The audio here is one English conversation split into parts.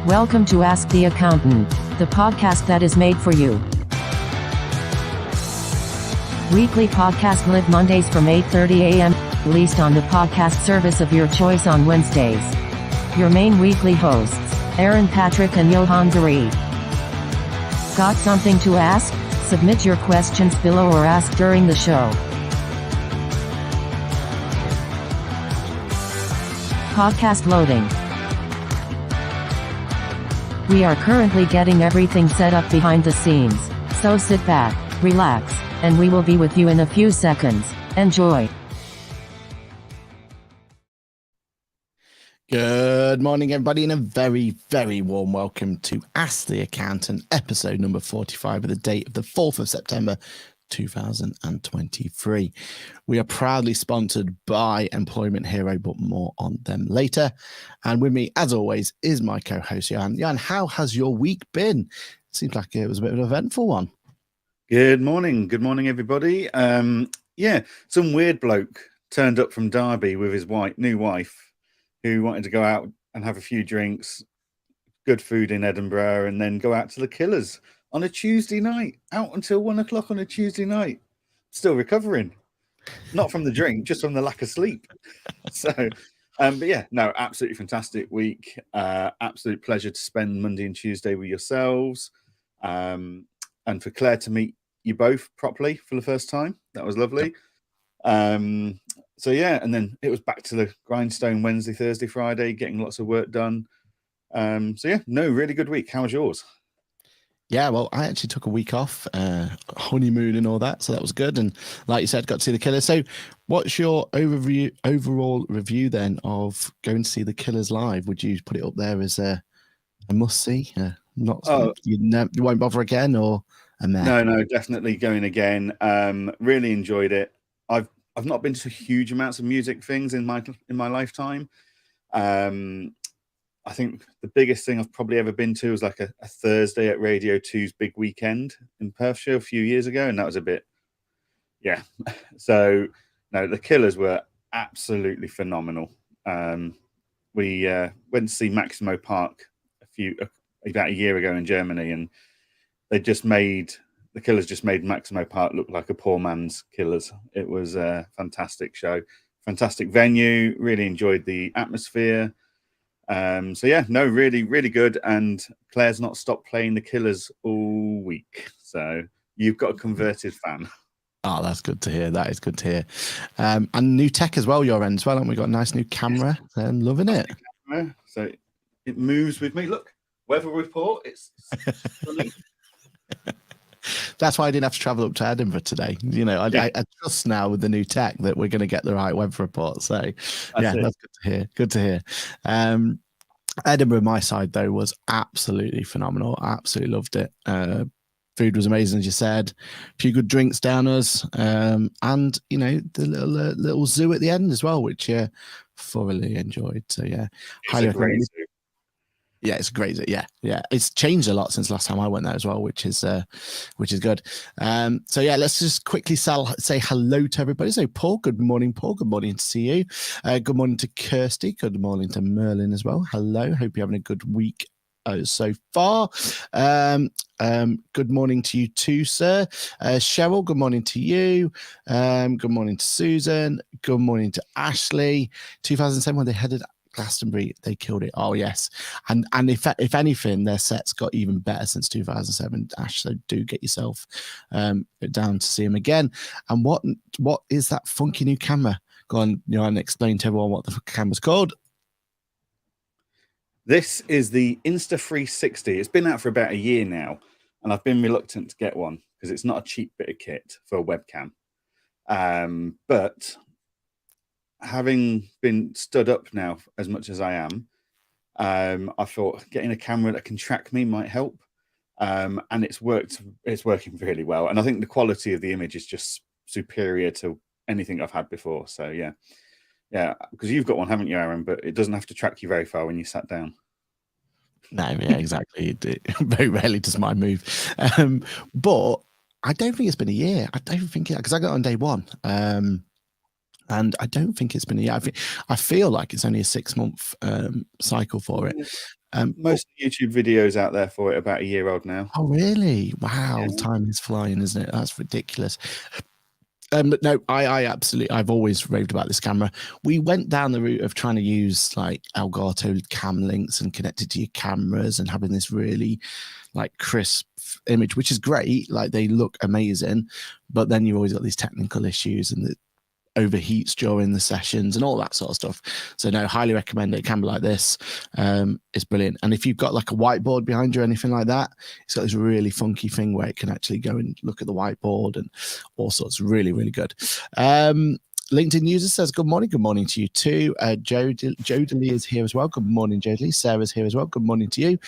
Welcome to Ask the Accountant, the podcast that is made for you. Weekly podcast live Mondays from 8:30 a.m., released on the podcast service of your choice on Wednesdays. Your main weekly hosts, Aaron, Patrick, and Johann. Got something to ask? Submit your questions below or ask during the show. Podcast loading. We are currently getting everything set up behind the scenes, so sit back, relax, and we will be with you in a few seconds. Enjoy. Good morning, everybody, and a very, very warm welcome to Ask the Accountant, episode number 45 of the date of the 4th of September, 2023. We are proudly sponsored by Employment Hero, but more on them later. And with me, as always, is my co-host, Johann. Johann, how has your week been? Seems like it was a bit of an eventful one. Good morning. Good morning, everybody. Some weird bloke turned up from Derby with his new wife, who wanted to go out and have a few drinks, good food in Edinburgh, and then go out to the Killers on a Tuesday night, out until 1 o'clock on a Tuesday night. Still recovering. Not from the drink, just from the lack of sleep. Absolutely fantastic week. Absolute pleasure to spend Monday and Tuesday with yourselves. And for Claire to meet you both properly for the first time. That was lovely. And then it was back to the grindstone Wednesday, Thursday, Friday, getting lots of work done. Really good week. How was yours? Yeah, well, I actually took a week off, honeymoon and all that, so that was good. And like you said, got to see the Killers. So what's your overall review then of going to see the Killers live? Would you put it up there as a must-see? You won't bother again, or a meh? No, definitely going again. Really enjoyed it. I've not been to huge amounts of music things in my lifetime. I think the biggest thing I've probably ever been to was like a Thursday at Radio 2's big weekend in Perthshire a few years ago, and that was a bit, yeah. So, no, the Killers were absolutely phenomenal. We went to see Maximo Park about a year ago in Germany, and the Killers just made Maximo Park look like a poor man's Killers. It was a fantastic show, fantastic venue. Really enjoyed the atmosphere. Really, really good. And Claire's not stopped playing the Killers all week. So you've got a converted fan. Oh, that's good to hear. That is good to hear. And new tech as well, your end as well. And we got a nice new camera. I'm loving it. So it moves with me. Look, weather report. It's sunny. That's why I didn't have to travel up to Edinburgh today. You know, I trust now with the new tech that we're going to get the right weather report. So, that's good to hear. Good to hear. Edinburgh, my side, though, was absolutely phenomenal. Absolutely loved it. Food was amazing, as you said. A few good drinks down us. And, you know, the little zoo at the end as well, which thoroughly enjoyed. So, yeah. Highly recommend. Yeah, it's great. Yeah. It's changed a lot since last time I went there as well, which is good. Let's just quickly say hello to everybody. So, Paul, good morning, Paul. Good morning to see you. Good morning to Kirsty. Good morning to Merlin as well. Hello. Hope you're having a good week so far. Good morning to you too, sir. Cheryl, good morning to you. Good morning to Susan. Good morning to Ashley. 2007 when they headed Glastonbury, they killed it. Oh yes, and if anything, their sets got even better since 2007. Ash, so do get yourself down to see them again. And what is that funky new camera? Go on, and explain to everyone what the camera's called. This is the Insta360. It's been out for about a year now, and I've been reluctant to get one because it's not a cheap bit of kit for a webcam. But having been stood up now as much as I am, I thought getting a camera that can track me might help. And it's working really well. And I think the quality of the image is just superior to anything I've had before. So yeah, because you've got one, haven't you, Aaron? But it doesn't have to track you very far when you sat down. No, yeah, exactly. It very rarely does mine move. But I don't think it's been a year. I don't think it, because I got it on day one. And I don't think it's been a year. I feel like it's only a 6-month cycle for it. Most YouTube videos out there for it about a year old now. Oh, really? Wow. Yeah. Time is flying, isn't it? That's ridiculous. But no, I absolutely, I've always raved about this camera. We went down the route of trying to use like Elgato cam links and connect it to your cameras and having this really like crisp image, which is great. Like they look amazing, but then you've always got these technical issues and it overheats during the sessions and all that sort of stuff. So no, highly recommend it. A camera like this is brilliant. And if you've got like a whiteboard behind you or anything like that, it's got this really funky thing where it can actually go and look at the whiteboard and all sorts. Really, really good. LinkedIn user says, good morning to you too. Jodely is here as well. Good morning, Jodely. Sarah's here as well. Good morning to you.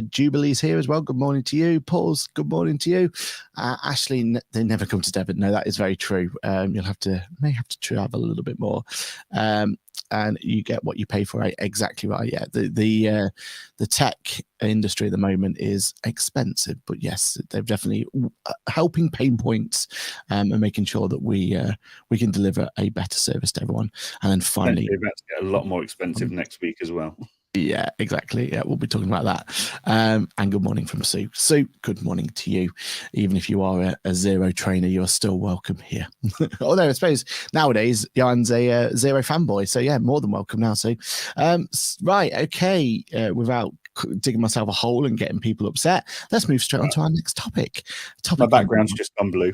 Jubilee's here as well. Good morning to you. Paul's good morning to you. Ashley, they never come to Devon. No, that is very true. You'll may have to travel a little bit more. And you get what you pay for, right? Exactly right. Yeah, the tech industry at the moment is expensive, but yes, they're definitely helping pain points and making sure that we can deliver a better service to everyone. And then finally, about to get a lot more expensive next week as well. Yeah, exactly. Yeah, we'll be talking about that. And good morning from Sue. Sue, good morning to you. Even if you are a zero trainer, you're still welcome here. Although I suppose nowadays Jan's a zero fanboy, so yeah, more than welcome now. So, right, okay. Without digging myself a hole and getting people upset, let's move straight on to our next topic. My background's just gone blue.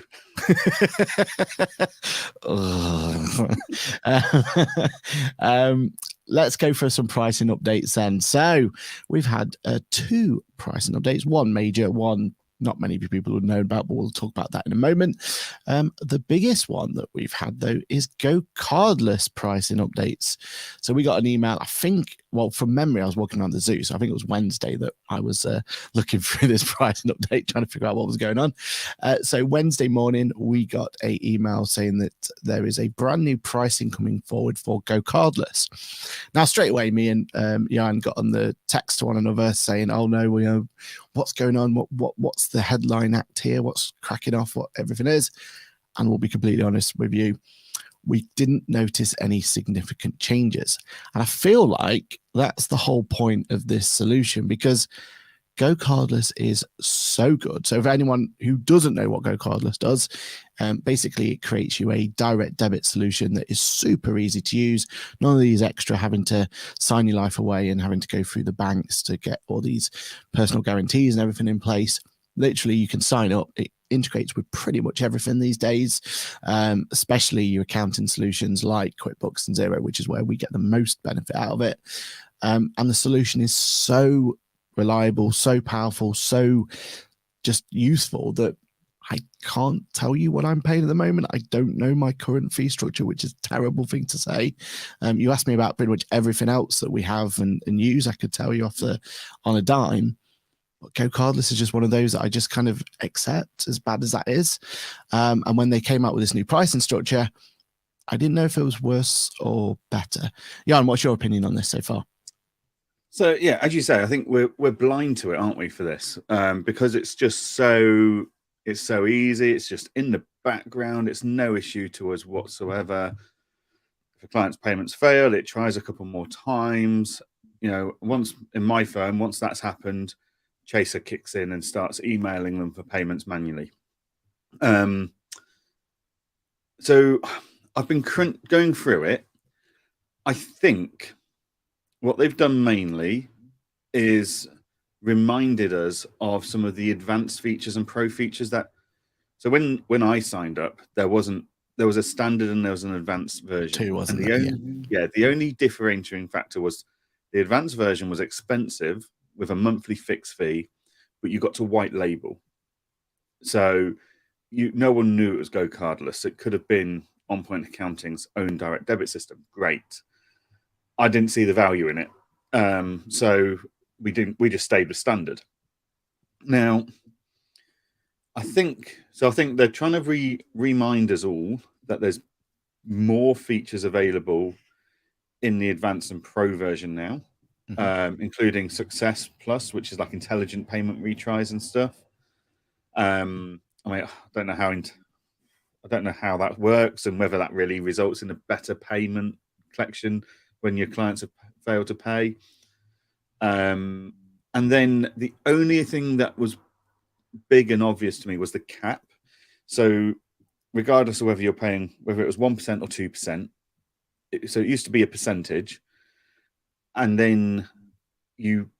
Let's go for some pricing updates then. So we've had 2 pricing updates, one major, one not many people would know about, but we'll talk about that in a moment. The biggest one that we've had, though, is Go Cardless pricing updates. So we got an email, I think, well, from memory, I was walking around the zoo, so I think it was Wednesday that I was looking through this pricing update, trying to figure out what was going on. So Wednesday morning, we got an email saying that there is a brand new pricing coming forward for Go Cardless. Now, straight away, me and Jan got on the text to one another saying, oh, no, what's going on? What's the headline act here? What's cracking off? What everything is? And we'll be completely honest with you, we didn't notice any significant changes. And I feel like that's the whole point of this solution, because Go Cardless is so good. So for anyone who doesn't know what Go Cardless does, basically it creates you a direct debit solution that is super easy to use. None of these extra having to sign your life away and having to go through the banks to get all these personal guarantees and everything in place. Literally, you can sign up. It integrates with pretty much everything these days, especially your accounting solutions like QuickBooks and Xero, which is where we get the most benefit out of it. And the solution is so reliable, so powerful, so just useful that I can't tell you what I'm paying at the moment. I don't know my current fee structure, which is a terrible thing to say. You asked me about pretty much everything else that we have and use. I could tell you on a dime. But Go Cardless is just one of those that I just kind of accept, as bad as that is. And when they came out with this new pricing structure, I didn't know if it was worse or better. Jan, what's your opinion on this so far? So yeah, as you say, I think we're blind to it, aren't we, for this? Because it's just so easy. It's just in the background. It's no issue to us whatsoever. If a client's payments fail, it tries a couple more times. Once in my phone, once that's happened, Chaser kicks in and starts emailing them for payments manually. So I've been going through it. I think what they've done mainly is reminded us of some of the advanced features and pro features so when I signed up, there was a standard and there was an advanced version. 2, wasn't and the only differentiating factor was the advanced version was expensive with a monthly fixed fee, but you got to white label. So no one knew it was Go Cardless. It could have been On Point Accounting's own direct debit system. Great. I didn't see the value in it. So we just stayed with standard. Now, I think they're trying to remind us all that there's more features available in the advanced and pro version now. Including Success Plus, which is like intelligent payment retries and stuff. I don't know how that works and whether that really results in a better payment collection when your clients have failed to pay. And then the only thing that was big and obvious to me was the cap. So regardless of whether you're paying, whether it was 1% or 2%, so it used to be a percentage, and then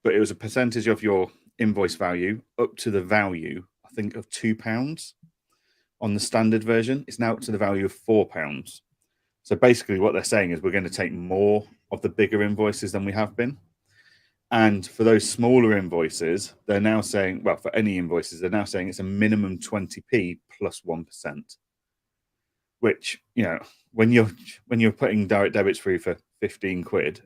but it was a percentage of your invoice value up to the value, I think, of £2 on the standard version. It's now up to the value of £4. So basically what they're saying is we're going to take more of the bigger invoices than we have been. And for those smaller invoices, they're now saying, well, for any invoices, they're now saying it's a minimum 20p plus 1%, which, you know, when you're putting direct debits through for 15 quid,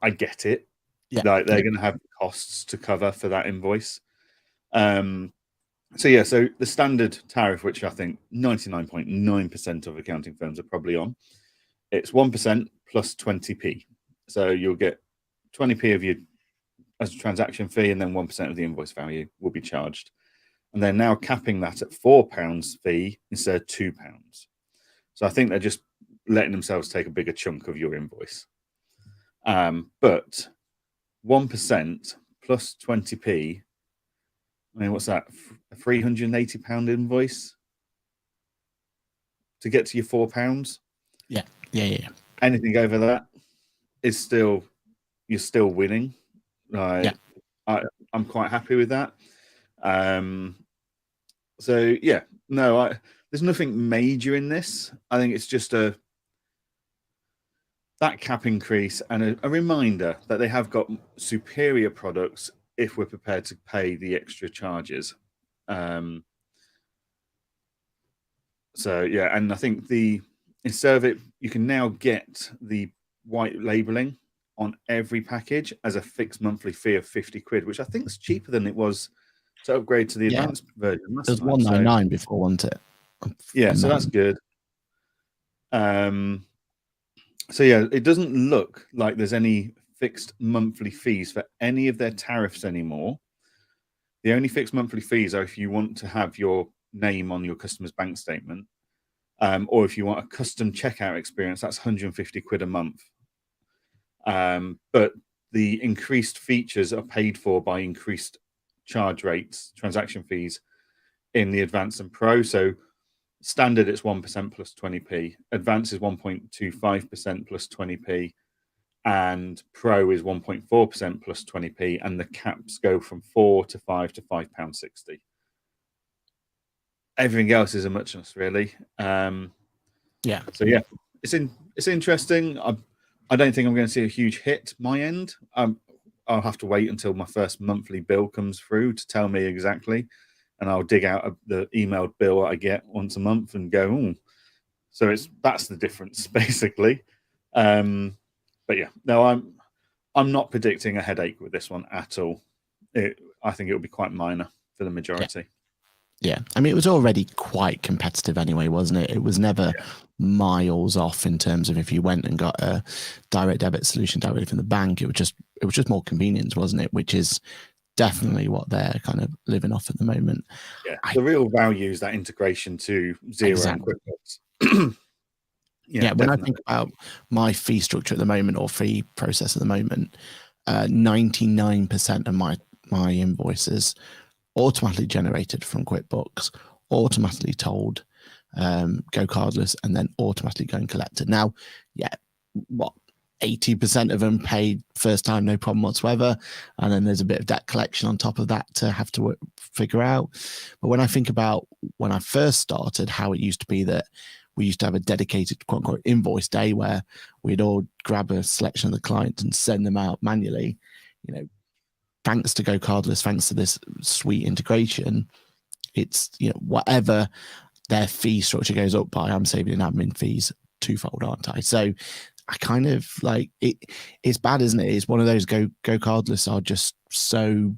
I get it. Yeah. Like they're going to have costs to cover for that invoice. So the standard tariff, which I think 99.9% of accounting firms are probably on, it's 1% plus 20p. So you'll get 20p of your as a transaction fee, and then 1% of the invoice value will be charged. And they're now capping that at £4 fee instead of £2. So I think they're just letting themselves take a bigger chunk of your invoice. But 1% plus 20p, I mean, what's that? A £380 invoice to get to your £4? Yeah. Anything over that is still, you're still winning. Right. Yeah. I'm quite happy with that. There's nothing major in this. I think it's just that cap increase and a reminder that they have got superior products if we're prepared to pay the extra charges. And I think instead of it, you can now get the white labeling on every package as a fixed monthly fee of 50 quid, which I think is cheaper than it was to upgrade to the advanced version. It was 199 before, wasn't it? Yeah, so that's good. It doesn't look like there's any fixed monthly fees for any of their tariffs anymore. The only fixed monthly fees are if you want to have your name on your customer's bank statement, or if you want a custom checkout experience, that's 150 quid a month. But the increased features are paid for by increased charge rates, transaction fees in the Advanced and Pro. So standard, it's 1% plus 20p. Advanced is 1.25% plus 20p. And Pro is 1.4% plus 20p. And the caps go from 4 to 5 to £5.60. Everything else is a muchness, really. It's interesting. I don't think I'm going to see a huge hit my end. I'll have to wait until my first monthly bill comes through to tell me exactly, and I'll dig out the emailed bill I get once a month and go, "Oh." So that's the difference, basically. I'm not predicting a headache with this one at all. I think it will be quite minor for the majority. Yeah, I mean, it was already quite competitive anyway, wasn't it? It was never miles off in terms of if you went and got a direct debit solution directly from the bank. It was just more convenience, wasn't it? Which is definitely what they're kind of living off at the moment. Yeah, the real value is that integration to Xero and QuickBooks. When I think about my fee structure at the moment, or fee process at the moment, 99% of my invoices automatically generated from QuickBooks, automatically told, go cardless, and then automatically going collected. Now, 80% of them paid first time, no problem whatsoever, and then there's a bit of debt collection on top of that to have to figure out. But when I think about when I first started, how it used to be that we used to have a dedicated quote unquote invoice day where we'd all grab a selection of the clients and send them out manually, thanks to Go Cardless, thanks to this sweet integration, it's, whatever their fee structure goes up by, I'm saving in admin fees twofold, aren't I? So I kind of like it. It's bad, isn't it? It's one of those Go Cardless are just so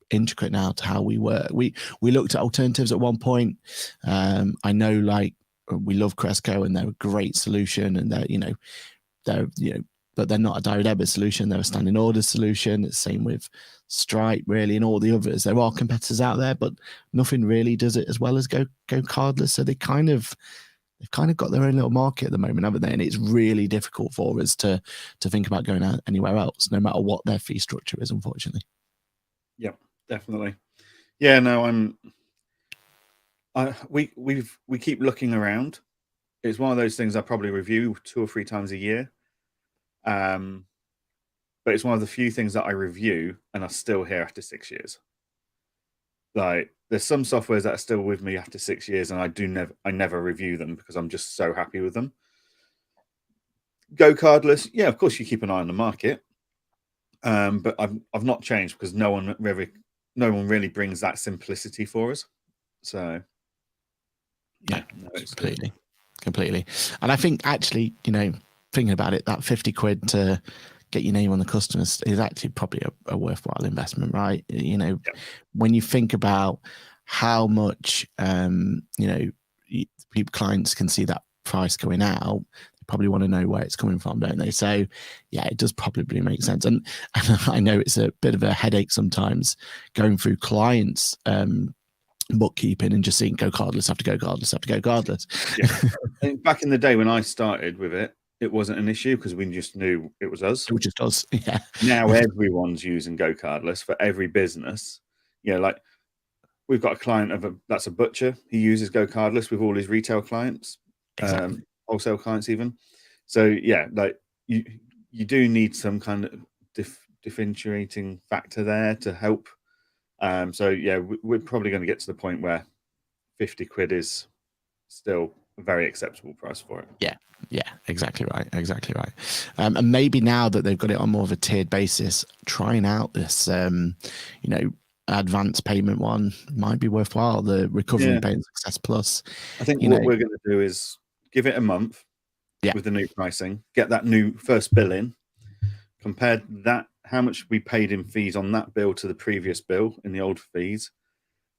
intricate now to how we work. We looked at alternatives at one point. I know, like, we love Cresco and they're a great solution, and but they're not a direct debit solution. They're a standing order solution. It's the same with Stripe, really, and all the others. There are competitors out there, but nothing really does it as well as Go Cardless. So they kind of they've kind of got their own little market at the moment, haven't they? And it's really difficult for us to think about going out anywhere else, no matter what their fee structure is, unfortunately. Yeah, definitely. Yeah, no, we keep looking around. It's one of those things I probably review 2 or 3 times a year. But it's one of the few things that I review and are still here after 6 years. Like, there's some softwares that are still with me after 6 years, and I never review them because I'm just so happy with them. Go cardless, yeah, of course you keep an eye on the market, but I've not changed because no one really brings that simplicity for us. So yeah, no, it's completely. And I think actually, thinking about it, that 50 quid to get your name on the customers is actually probably a worthwhile investment, right? When you think about how much, clients can see that price going out, they probably want to know where it's coming from, don't they? So yeah, it does probably make sense. And I know it's a bit of a headache sometimes going through clients, bookkeeping and just seeing go cardless after go cardless after go cardless. Yeah. Back in the day when I started with it, it wasn't an issue because we just knew it was us. It was just us. Yeah. Now everyone's using go cardless for every business. Like we've got a client that's a butcher. He uses go cardless with all his retail clients, exactly. Wholesale clients even. So yeah, like you do need some kind of differentiating factor there to help. So yeah, we're probably going to get to the point where 50 quid is still a very acceptable price for it. Yeah, exactly right. And maybe now that they've got it on more of a tiered basis, trying out this, advanced payment one might be worthwhile. The recovery payment success plus. I think what we're going to do is give it a month with the new pricing, get that new first bill in, compare that, how much we paid in fees on that bill to the previous bill in the old fees,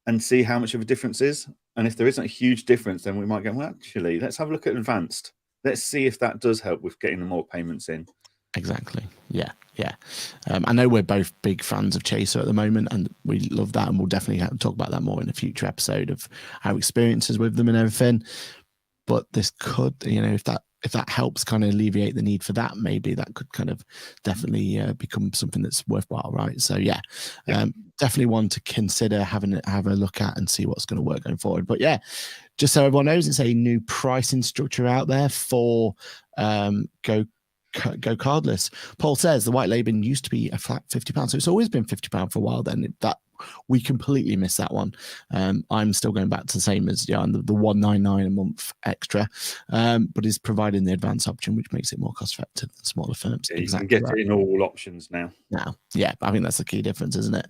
and see how much of a difference is. And if there isn't a huge difference, then we might go, well, actually, let's have a look at advanced. Let's see if that does help with getting more payments in. Exactly. Yeah. I know we're both big fans of Chaser at the moment, and we love that, and we'll definitely talk about that more in a future episode of our experiences with them and everything. But this could, if that helps kind of alleviate the need for that, maybe that could kind of definitely become something that's worthwhile, right? So yeah. Definitely one to consider have a look at and see what's going to work going forward. But yeah, just so everyone knows, it's a new pricing structure out there for go cardless. Paul says the white label used to be a flat £50, so it's always been £50 for a while. Then that we completely missed that one. I'm still going back to the same as the $199 a month extra, but is providing the advanced option, which makes it more cost effective than smaller firms. Yeah, you can get it in all options now. Yeah, I think that's the key difference, isn't it?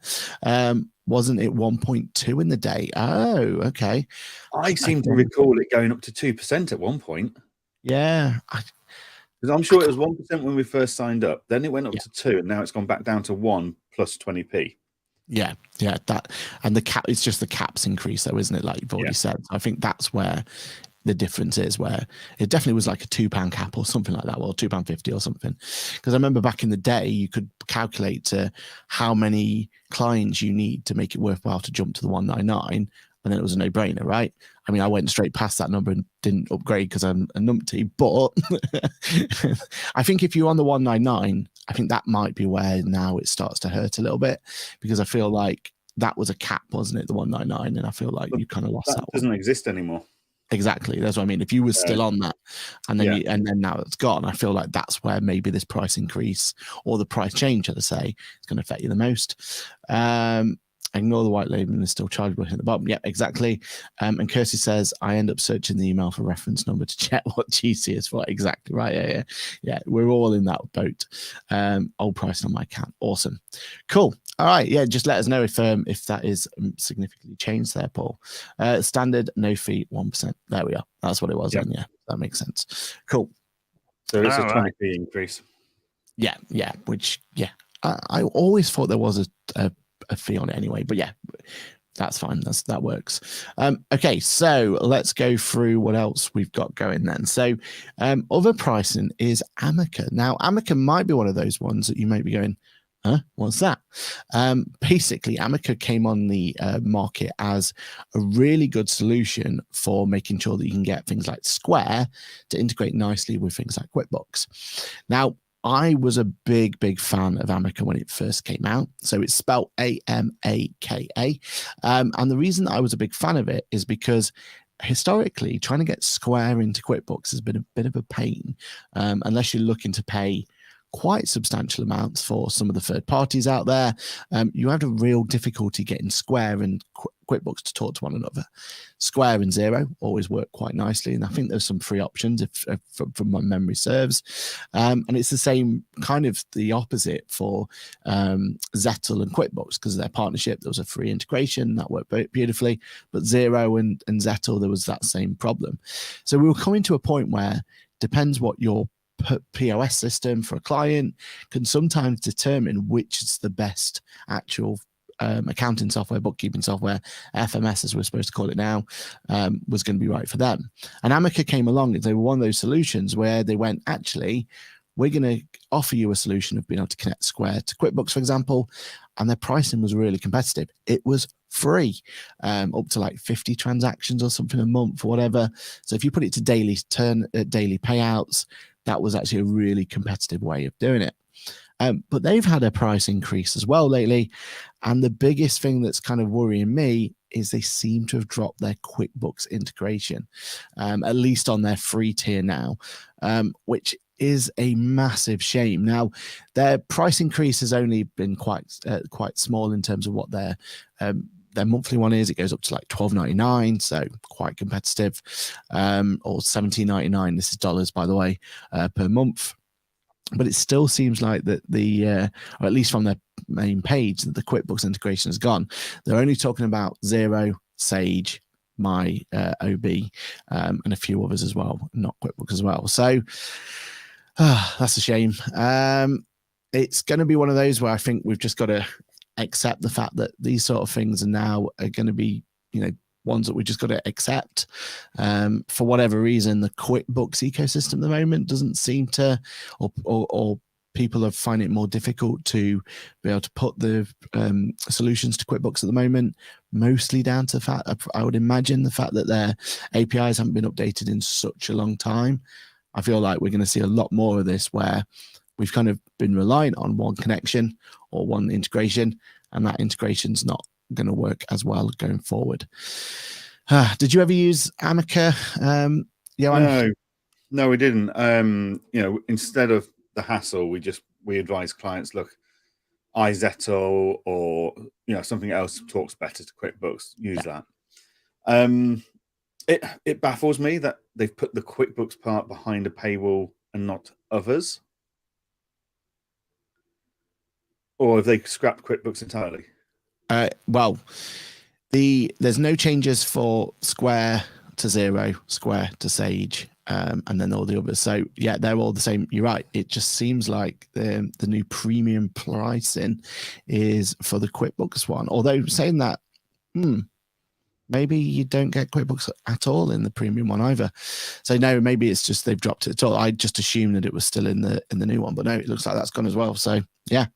Wasn't it 1.2 in the day? Oh, okay. I seem to recall it going up to 2% at one point. Yeah. Because I'm sure it was 1% when we first signed up. Then it went up to 2, and now it's gone back down to 1 plus 20p. Yeah, that, and the cap, it's just the caps increase though, isn't it? Like you've already said. I think that's where the difference is, where it definitely was like a £2 cap or something like that, or £2.50 or something. Because I remember back in the day, you could calculate how many clients you need to make it worthwhile to jump to the 199, and then it was a no-brainer, right? I mean, I went straight past that number and didn't upgrade because I'm a numpty, but I think if you're on the 199, I think that might be where now it starts to hurt a little bit, because I feel like that was a cap, wasn't it? The 199, and I feel like you kind of lost that one. Doesn't exist anymore. Exactly. That's what I mean. If you were still on that, and then and then now it's gone, I feel like that's where maybe this price increase or the price change, as I say, is going to affect you the most. Ignore the white label and it's still chargeable at the bottom. Yep, exactly. And Kirsty says, I end up searching the email for reference number to check what GC is for. Exactly right. Yeah. We're all in that boat. Old price on my account. Awesome. Cool. All right. Yeah. Just let us know if that is significantly changed there, Paul. Standard, no fee, 1%. There we are. That's what it was. Yeah. That makes sense. Cool. So it's a 20p increase. Yeah. Which, I always thought there was a fee on it anyway, but yeah, that's fine. That works. Okay, so let's go through what else we've got going then. So other pricing is Amica. Now Amica might be one of those ones that you may be going, What's that? Basically, Amica came on the market as a really good solution for making sure that you can get things like Square to integrate nicely with things like QuickBooks. Now, I was a big fan of Amica when it first came out. So it's spelled Amaka. And the reason that I was a big fan of it is because historically, trying to get Square into QuickBooks has been a bit of a pain, unless you're looking to pay quite substantial amounts for some of the third parties out there. You have a real difficulty getting Square and QuickBooks to talk to one another. Square and Xero always work quite nicely, and I think there's some free options if from my memory serves. And it's the same kind of the opposite for Zettel and QuickBooks, because of their partnership. There was a free integration that worked beautifully, but Xero and Zettel, there was that same problem. So we were coming to a point where depends what your POS system for a client can sometimes determine which is the best actual accounting software, bookkeeping software, FMS as we're supposed to call it now, was going to be right for them. And Amica came along and they were one of those solutions where they went, actually, we're going to offer you a solution of being able to connect Square to QuickBooks, for example, and their pricing was really competitive. It was free, up to like 50 transactions or something a month or whatever. So if you put it to daily payouts, that was actually a really competitive way of doing it. But they've had a price increase as well lately. And the biggest thing that's kind of worrying me is they seem to have dropped their QuickBooks integration, at least on their free tier now, which is a massive shame. Now, their price increase has only been quite small in terms of what their monthly one is. It goes up to like $12.99, so quite competitive, or $17.99. This is dollars, by the way, per month. But it still seems like that or at least from their main page, that the QuickBooks integration has gone. They're only talking about Xero, Sage, my OB, and a few others as well, not QuickBooks as well. So that's a shame. It's going to be one of those where I think we've just got to accept the fact that these sort of things are now going to be, ones that we just got to accept. For whatever reason, the QuickBooks ecosystem at the moment doesn't seem to, or people are finding it more difficult to be able to put the solutions to QuickBooks at the moment, mostly down to the fact, I would imagine, the fact that their APIs haven't been updated in such a long time. I feel like we're going to see a lot more of this where we've kind of been reliant on one connection or one integration, and that integration's not going to work as well going forward. Did you ever use Amica? No, we didn't. Instead of the hassle, we advise clients, look, iZettle or something else talks better to QuickBooks. Use that. It baffles me that they've put the QuickBooks part behind a paywall and not others. Or have they scrapped QuickBooks entirely? Well, there's no changes for Square to Xero, Square to Sage, and then all the others. So yeah, they're all the same. You're right. It just seems like the new premium pricing is for the QuickBooks one. Although saying that, maybe you don't get QuickBooks at all in the premium one either. So no, maybe it's just they've dropped it at all. I just assumed that it was still in the new one, but no, it looks like that's gone as well. So yeah.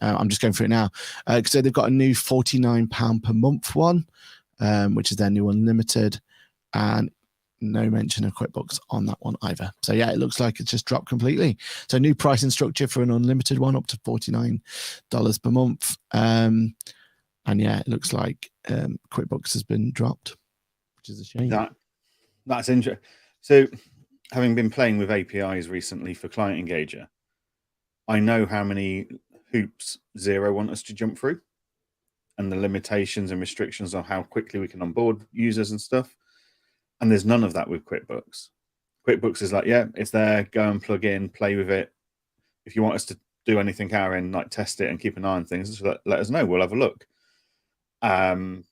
I'm just going through it now. So they've got a new £49 per month one, which is their new unlimited, and no mention of QuickBooks on that one either. So yeah, it looks like it's just dropped completely. So new pricing structure for an unlimited one, up to $49 per month. And yeah, it looks like QuickBooks has been dropped, which is a shame. That's interesting. So having been playing with APIs recently for Client Engager, I know how many hoops Xero want us to jump through and the limitations and restrictions on how quickly we can onboard users and stuff. And there's none of that with QuickBooks. QuickBooks is like, yeah, it's there, go and plug in, play with it. If you want us to do anything, Aaron, like test it and keep an eye on things, just let us know. We'll have a look. And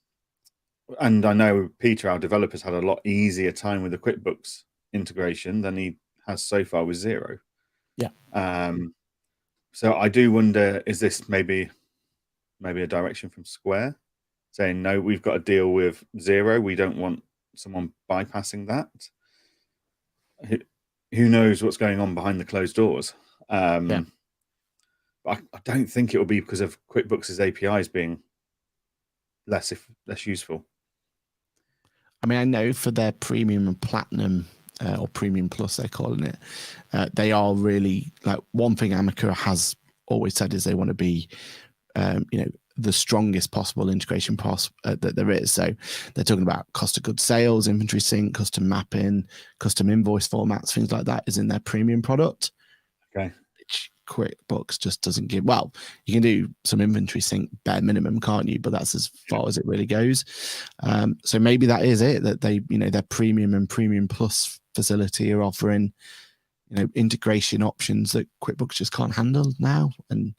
I know Peter, our developer, has had a lot easier time with the QuickBooks integration than he has so far with Xero. Yeah. So I do wonder, is this maybe a direction from Square saying, no, we've got to deal with Xero. We don't want someone bypassing that. Who knows what's going on behind the closed doors? But I don't think it will be because of QuickBooks' APIs being less useful. I mean, I know for their premium and platinum or premium plus, they're calling it, they are really like one thing Amica has always said is they want to be, the strongest possible integration that there is. So they're talking about cost of goods sales, inventory sync, custom mapping, custom invoice formats, things like that is in their premium product. Okay. Which QuickBooks just doesn't give. Well, you can do some inventory sync bare minimum, can't you? But that's as far as it really goes. So maybe that is it, that they, their premium and premium plus facility are offering, integration options that QuickBooks just can't handle now. And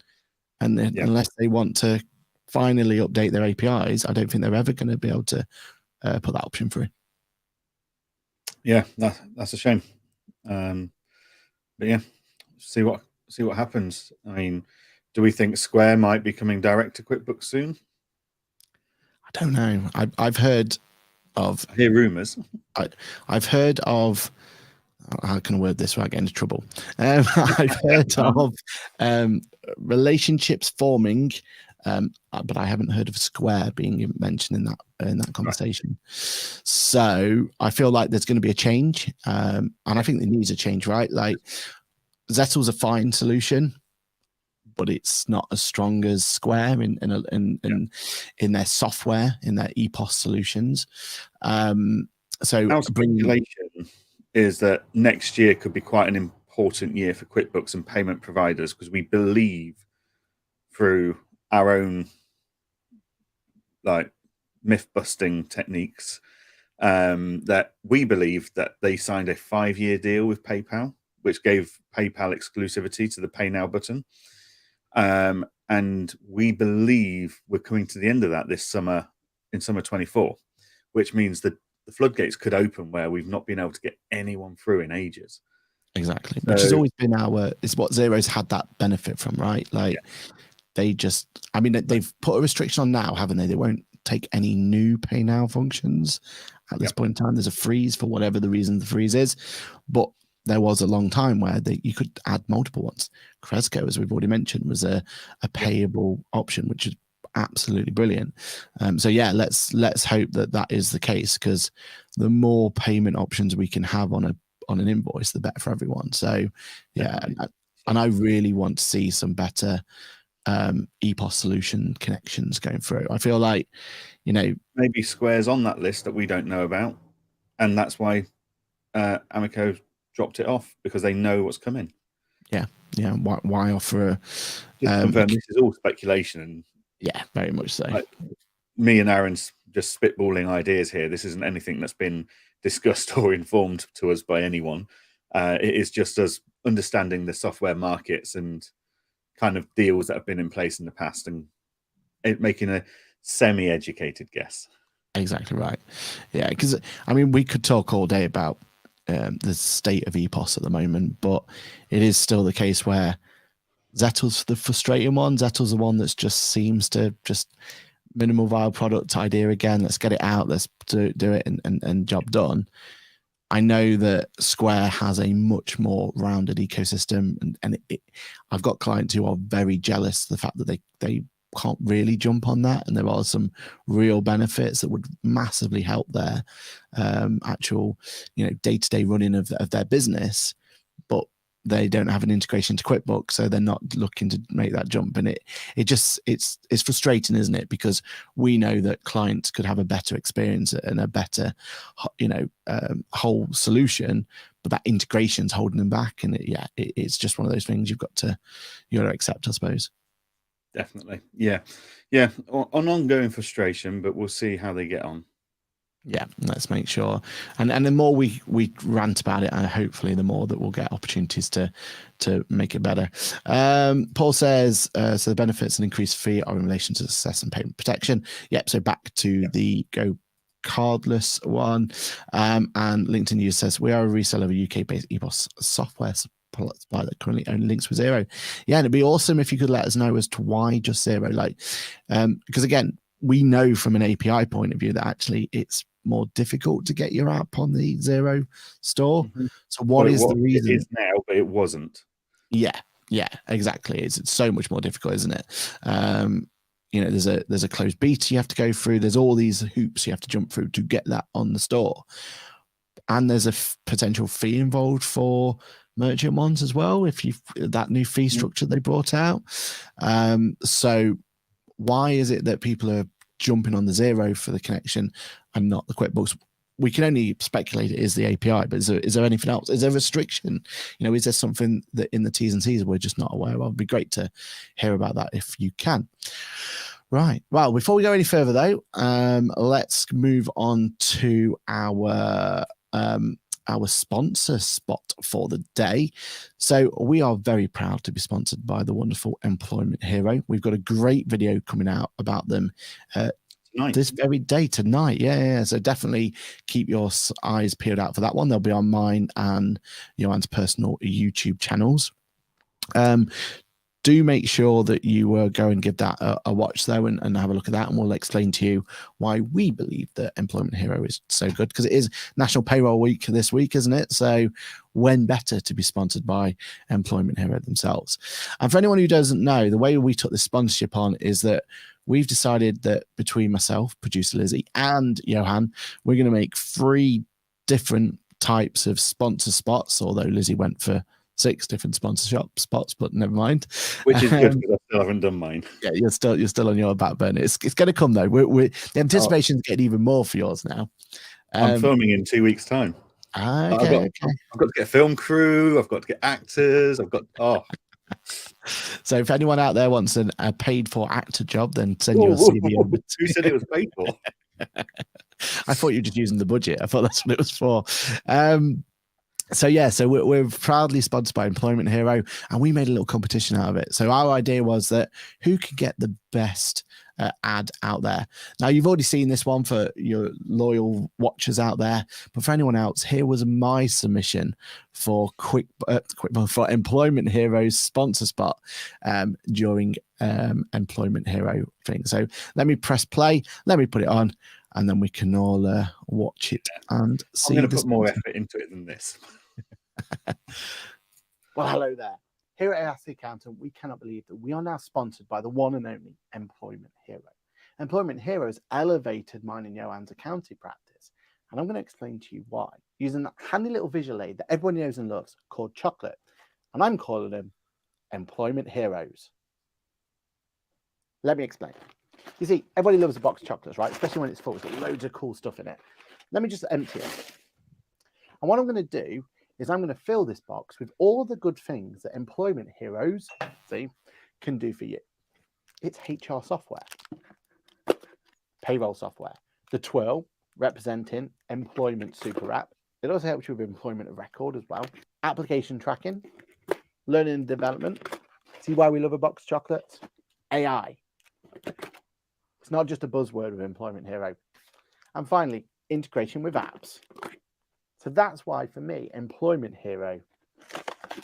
unless they want to finally update their APIs, I don't think they're ever going to be able to put that option through. Yeah, that's a shame. But yeah, see what happens. I mean, do we think Square might be coming direct to QuickBooks soon? I don't know. I've heard of. I hear rumors. I've heard of. How can I word this without getting into trouble? I've heard of relationships forming, but I haven't heard of Square being mentioned in that conversation. Right. So I feel like there's going to be a change, and I think there needs a change, right? Like Zettl's a fine solution, but it's not as strong as Square in their software, in their EPOS solutions. So our speculation is that next year could be quite an important year for QuickBooks and payment providers, because we believe through our own like myth-busting techniques that we believe that they signed a 5-year deal with PayPal, which gave PayPal exclusivity to the Pay Now button. And we believe we're coming to the end of that this summer, in summer 24, which means that the floodgates could open where we've not been able to get anyone through in ages. Exactly. Which has always been is what Xero's had that benefit from, right? Like they just, I mean, they've put a restriction on now, haven't they? They won't take any new Pay Now functions at this point in time. There's a freeze for whatever the reason the freeze is, but there was a long time where you could add multiple ones. Cresco, as we've already mentioned, was a payable option, which is absolutely brilliant. So yeah, let's hope that is the case, because the more payment options we can have on an invoice, the better for everyone. So yeah, and I really want to see some better EPOS solution connections going through. I feel like, maybe Square's on that list that we don't know about, and that's why Amico dropped it off, because they know what's coming. Yeah. Why offer confirm this is all speculation, and yeah, very much so. Like, me and Aaron's just spitballing ideas here. This isn't anything that's been discussed or informed to us by anyone. It is just us understanding the software markets and kind of deals that have been in place in the past, and making a semi-educated guess. Exactly right. Yeah, because I mean, we could talk all day about the state of EPOS at the moment, but it is still the case where Zettl's the frustrating one. Zettl's the one that's just seems to just minimal viable product idea again. Let's get it out. Let's do it and job done. I know that Square has a much more rounded ecosystem, and I've got clients who are very jealous of the fact that they can't really jump on that, and there are some real benefits that would massively help their actual day-to-day running of their business, but they don't have an integration to QuickBooks, so they're not looking to make that jump. And it's frustrating, isn't it? Because we know that clients could have a better experience and a better whole solution, but that integration's holding them back. And it's just one of those things you've got to accept, I suppose. Definitely. Yeah. An ongoing frustration, but we'll see how they get on. Yeah, let's make sure. And the more we rant about it, hopefully the more that we'll get opportunities to make it better. Paul says, so the benefits and increased fee are in relation to success and payment protection. Yep, so back to the Go Cardless one. And LinkedIn user says, we are a reseller of a UK-based EPOS software supply that currently only links with Xero. Yeah, and it'd be awesome if you could let us know as to why just Xero. Because again, we know from an API point of view that actually it's more difficult to get your app on the Xero store. Mm-hmm. So what is the reason? It is now, but it wasn't. Yeah. Yeah, exactly. It's so much more difficult, isn't it? There's a closed beta you have to go through. There's all these hoops you have to jump through to get that on the store, and there's a potential fee involved for merchant ones as well. If that new fee structure they brought out, so why is it that people are jumping on the Xero for the connection and not the QuickBooks? We can only speculate it is the API, but is there anything else? Is there a restriction? Is there something that in the T's and C's we're just not aware of? It'd be great to hear about that if you can. Right. Well, before we go any further, though, let's move on to our sponsor spot for the day. So we are very proud to be sponsored by the wonderful Employment Hero. We've got a great video coming out about them this very day tonight. Yeah. So definitely keep your eyes peeled out for that one. They'll be on mine and Johann's personal YouTube channels. Do make sure that you go and give that a watch, though, and have a look at that, and we'll explain to you why we believe that Employment Hero is so good, because it is National Payroll Week this week, isn't it? So when better to be sponsored by Employment Hero themselves. And for anyone who doesn't know, the way we took this sponsorship on is that we've decided that between myself, producer Lizzie, and Johann, we're going to make 3 different types of sponsor spots, although Lizzie went for 6 different sponsorship spots, but never mind. Which is good because I still haven't done mine. Yeah, you're still on your back burner. It's going to come though. The anticipation's getting even more for yours now. I'm filming in 2 weeks' time. Okay, I've got to get a film crew. I've got to get actors. So if anyone out there wants a paid for actor job, then send your CV over. Who said it was paid for? I thought you were just using the budget. I thought that's what it was for. So we're proudly sponsored by Employment Hero, and we made a little competition out of it. So our idea was that who could get the best ad out there. Now, you've already seen this one for your loyal watchers out there, but for anyone else, here was my submission for for Employment Hero's sponsor spot during Employment Hero thing. So let me press play, let me put it on, and then we can all watch it and see. I'm going to put more effort into it than this. Well, hello there. Here at ARC Accountant, we cannot believe that we are now sponsored by the one and only Employment Hero. Employment Hero has elevated mine and Johann's accounting practice, and I'm going to explain to you why, using that handy little visual aid that everyone knows and loves called chocolate, and I'm calling them Employment Heroes. Let me explain. You see, everybody loves a box of chocolates, right? Especially when it's full. It's got loads of cool stuff in it. Let me just empty it. And what I'm going to do is I'm going to fill this box with all the good things that Employment Heroes, can do for you. It's HR software, payroll software, the twirl representing employment super app. It also helps you with employment of record as well. Application tracking, learning and development. See why we love a box of chocolates? AI. It's not just a buzzword with Employment Hero. And finally, integration with apps. So that's why, for me, Employment Hero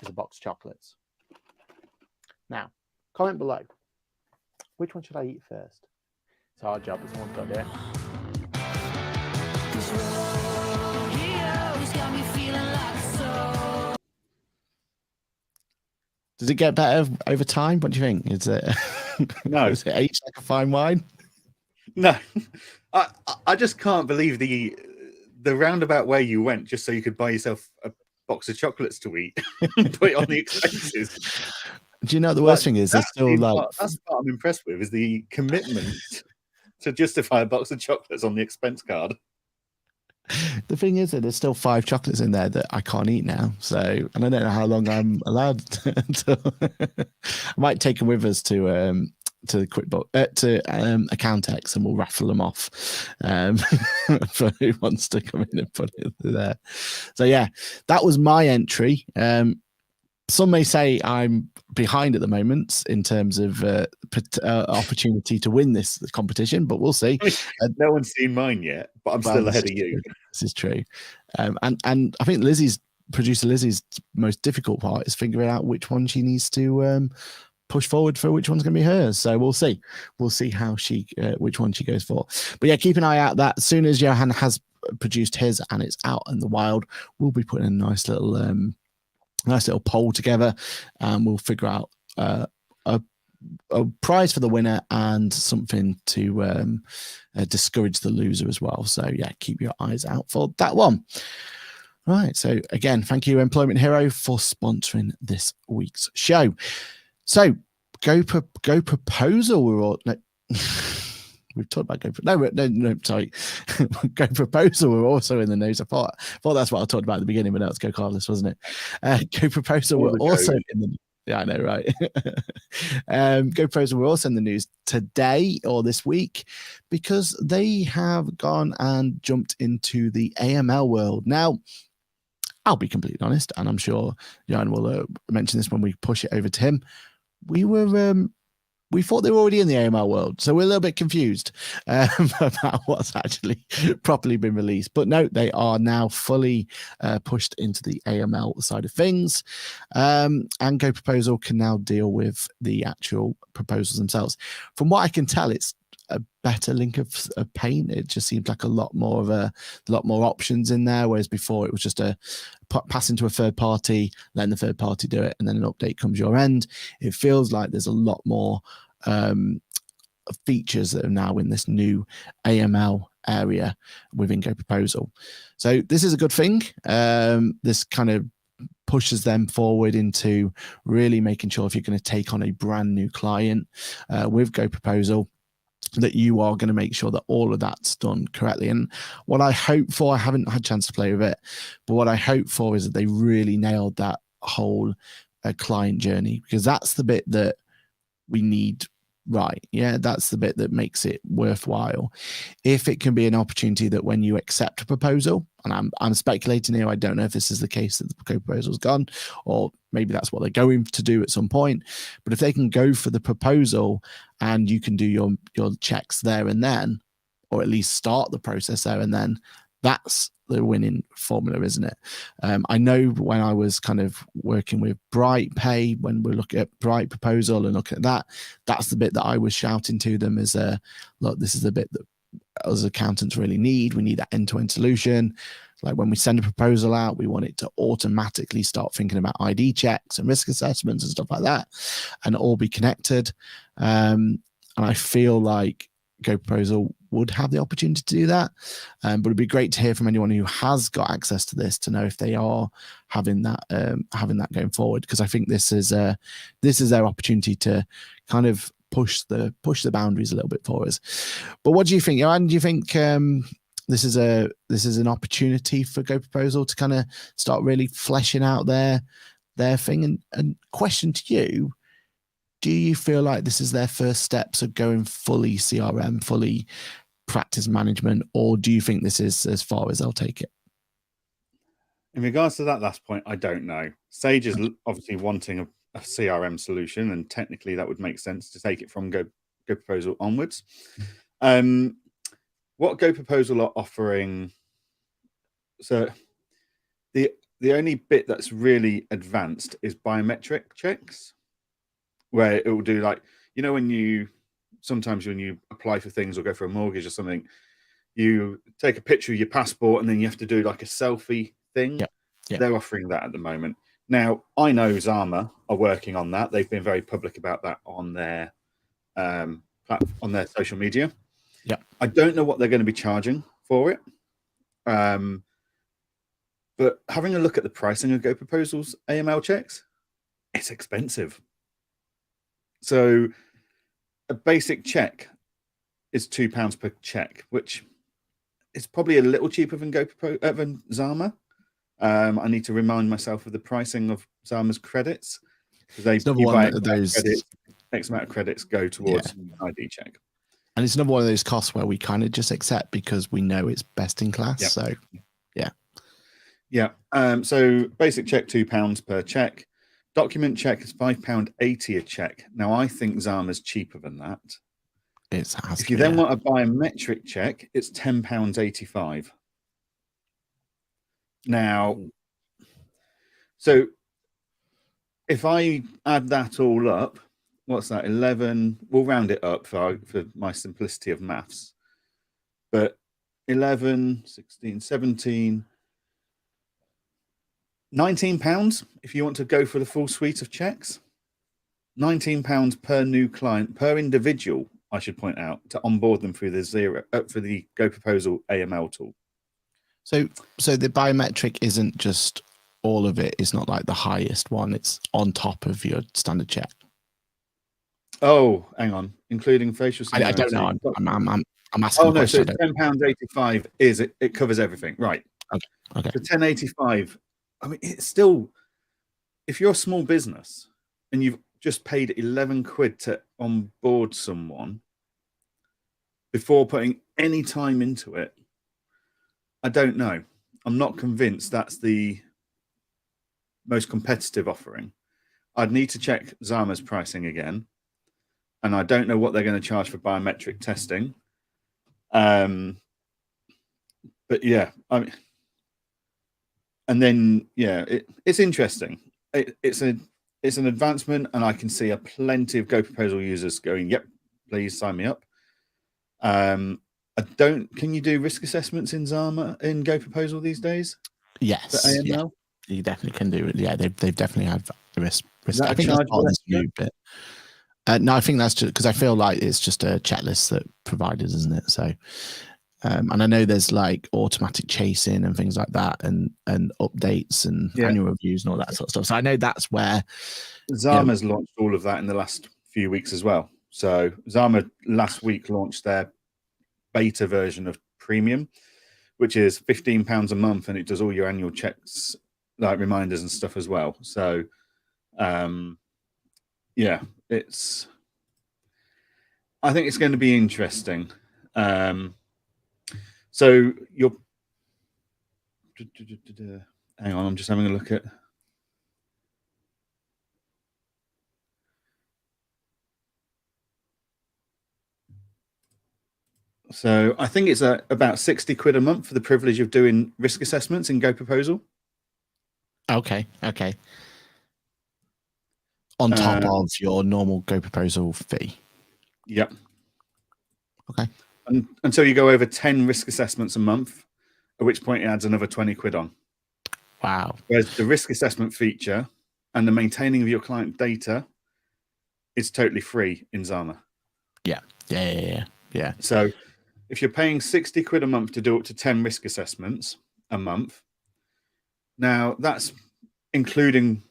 is a box of chocolates. Now, comment below. Which one should I eat first? It's our job. Someone's got to do it. Does it get better over time? What do you think? Is it No? Is it aged like a fine wine? No, I just can't believe the roundabout way you went just so you could buy yourself a box of chocolates to eat and put it on the expenses. Do you know what the worst thing is? It's still that's what I'm impressed with, is the commitment to justify a box of chocolates on the expense card. The thing is that there's still 5 chocolates in there that I can't eat now. So, and I don't know how long I'm allowed to. I might take them with us to the QuickBook to Accountex, and we'll raffle them off for who wants to come in and put it there. So yeah, that was my entry. Some may say I'm behind at the moment in terms of opportunity to win this competition, but we'll see. No one's seen mine yet, but I'm still ahead of you. This is true. And I think producer Lizzie's most difficult part is figuring out which one she needs to push forward for, which one's going to be hers. So we'll see. We'll see how which one she goes for. But yeah, keep an eye out that as soon as Johann has produced his and it's out in the wild, we'll be putting a nice little nice little poll together, and we'll figure out a prize for the winner and something to discourage the loser as well. So yeah, keep your eyes out for that one. Right. So again, thank you, Employment Hero, for sponsoring this week's show. So go proposal. We're all we've talked about no, sorry. Go proposal. We're also in the news. I thought that's what I talked about at the beginning, but no, it's Go Carlos, wasn't it? Go proposal. We're also in the. Yeah, I know, right? Go Proposal were also in the news today or this week because they have gone and jumped into the AML world. Now, I'll be completely honest, and I'm sure Johann will mention this when we push it over to him. We thought they were already in the AML world, so we're a little bit confused about what's actually properly been released. But no, they are now fully pushed into the AML side of things, and Go Proposal can now deal with the actual proposals themselves. From what I can tell, it's a better link of paint. It just seems like a lot more options in there, whereas before it was just a pass into a third party, letting the third party do it, and then an update comes your end. It feels like there's a lot more features that are now in this new AML area within Go Proposal. So this is a good thing. This kind of pushes them forward into really making sure if you're going to take on a brand new client with Go Proposal, that you are going to make sure that all of that's done correctly. And what I hope for, I haven't had a chance to play with it, but what I hope for is that they really nailed that whole client journey, because that's the bit that we need right. Yeah, that's the bit that makes it worthwhile. If it can be an opportunity that when you accept a proposal, and I'm speculating here, I don't know if this is the case that the proposal's gone, or maybe that's what they're going to do at some point. But if they can go for the proposal and you can do your checks there and then, or at least start the process there and then, that's the winning formula, isn't it? I know when I was kind of working with Bright Pay, when we're looking at Bright Proposal and looking at that, that's the bit that I was shouting to them as look, this is the bit that as accountants really need. We need that end-to-end solution. Like when we send a proposal out, we want it to automatically start thinking about ID checks and risk assessments and stuff like that, and all be connected. And I feel like Go Proposal would have the opportunity to do that, but it'd be great to hear from anyone who has got access to this to know if they are having that going forward, because I think this is their opportunity to kind of push the boundaries a little bit for us. But what do you think, Johann? Do you think this is an opportunity for Go Proposal to kind of start really fleshing out their thing? And question to you, do you feel like this is their first steps of going fully CRM, fully practice management, or do you think this is as far as they'll take it? In regards to that last point, I don't know. Sage is obviously wanting a CRM solution, and technically that would make sense to take it from Go Proposal onwards. What Go Proposal are offering, so the only bit that's really advanced is biometric checks, where it will do, like, when sometimes when you apply for things or go for a mortgage or something, you take a picture of your passport and then you have to do like a selfie thing. Yeah. They're offering that at the moment. Now, I know Zama are working on that. They've been very public about that on their social media. Yeah. I don't know what they're going to be charging for it. But having a look at the pricing of Go Proposal's AML checks, it's expensive. So a basic check is £2 per check, which is probably a little cheaper than Zama. I need to remind myself of the pricing of Zama's credits, because X amount of credits go towards an ID check. And it's another one of those costs where we kind of just accept because we know it's best in class. Yep. So, yeah. So basic check, £2 per check. Document check is £5.80 a check. Now, I think Zama's cheaper than that. If you then want a biometric check, it's £10.85. Now, so if I add that all up, what's that? 11. We'll round it up for my simplicity of maths. But 11, 16, 17. £19 if you want to go for the full suite of checks. £19 per new client, per individual, I should point out, to onboard them through the Go Proposal AML tool. So the biometric isn't just all of it. It's not like the highest one. It's on top of your standard check. Oh, hang on, including facial I don't know. I'm asking. Oh no, so £10.85 is it covers everything, right? Okay. So £10.85. I mean, it's still, if you're a small business and you've just paid 11 quid to onboard someone before putting any time into it, I don't know. I'm not convinced that's the most competitive offering. I'd need to check Zama's pricing again, and I don't know what they're going to charge for biometric testing. But yeah, I mean, and then yeah, it's interesting. It's an advancement, and I can see a plenty of Go Proposal users going, "Yep, please sign me up." Can you do risk assessments in Zama in Go Proposal these days? Yes. AML? Yeah, you definitely can do it. Yeah, they've definitely had risk. I think that's part of this new bit. No, I think that's just because I feel like it's just a checklist that provided, isn't it? So, and I know there's like automatic chasing and things like that, and updates and annual reviews and all that sort of stuff. So I know that's where Zama's launched all of that in the last few weeks as well. So Zama last week launched their beta version of Premium, which is £15 a month, and it does all your annual checks, like reminders and stuff as well. So, yeah, I think it's going to be interesting. So you're, hang on, I'm just having a look at. So I think it's about 60 quid a month for the privilege of doing risk assessments in Go Proposal. Okay. On top of your normal Go Proposal fee. Yep. Okay. And until you go over 10 risk assessments a month, at which point it adds another 20 quid on. Wow. Whereas the risk assessment feature and the maintaining of your client data is totally free in Zama. Yeah. So if you're paying 60 quid a month to do up to 10 risk assessments a month, now that's including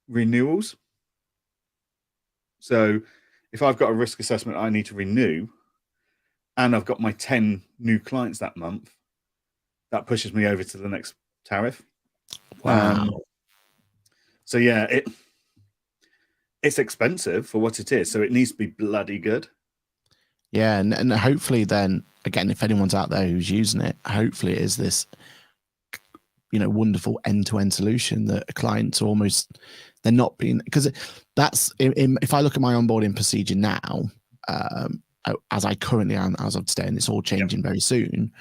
renewals. So if I've got a risk assessment I need to renew and I've got my 10 new clients that month, that pushes me over to the next tariff. Wow. So yeah, it's expensive for what it is. So it needs to be bloody good. Yeah, and hopefully then, again, if anyone's out there who's using it, hopefully it is this, wonderful end-to-end solution that clients are almost, they're not being, because that's, if I look at my onboarding procedure now, as I currently am, as of today, and it's all changing very soon,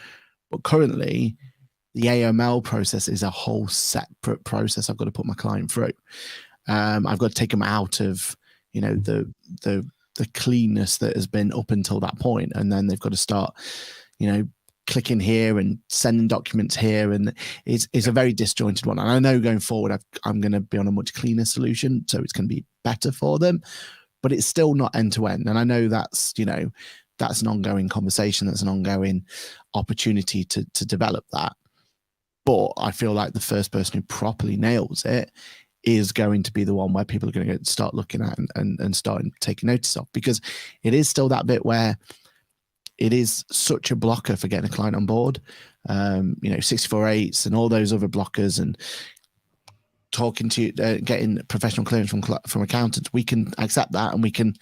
but currently the AML process is a whole separate process I've got to put my client through. I've got to take them out of, the cleanness that has been up until that point, and then they've got to start, clicking here and sending documents here, and it's a very disjointed one. And I know going forward, I'm going to be on a much cleaner solution, so it's going to be better for them, but it's still not end to end. And I know that's that's an ongoing conversation, that's an ongoing opportunity to develop that. But I feel like the first person who properly nails it is going to be the one where people are going to start looking at and starting taking notice of, because it is still that bit where it is such a blocker for getting a client on board. 64.8s and all those other blockers, and talking to getting professional clearance from accountants. We can accept that, and we can,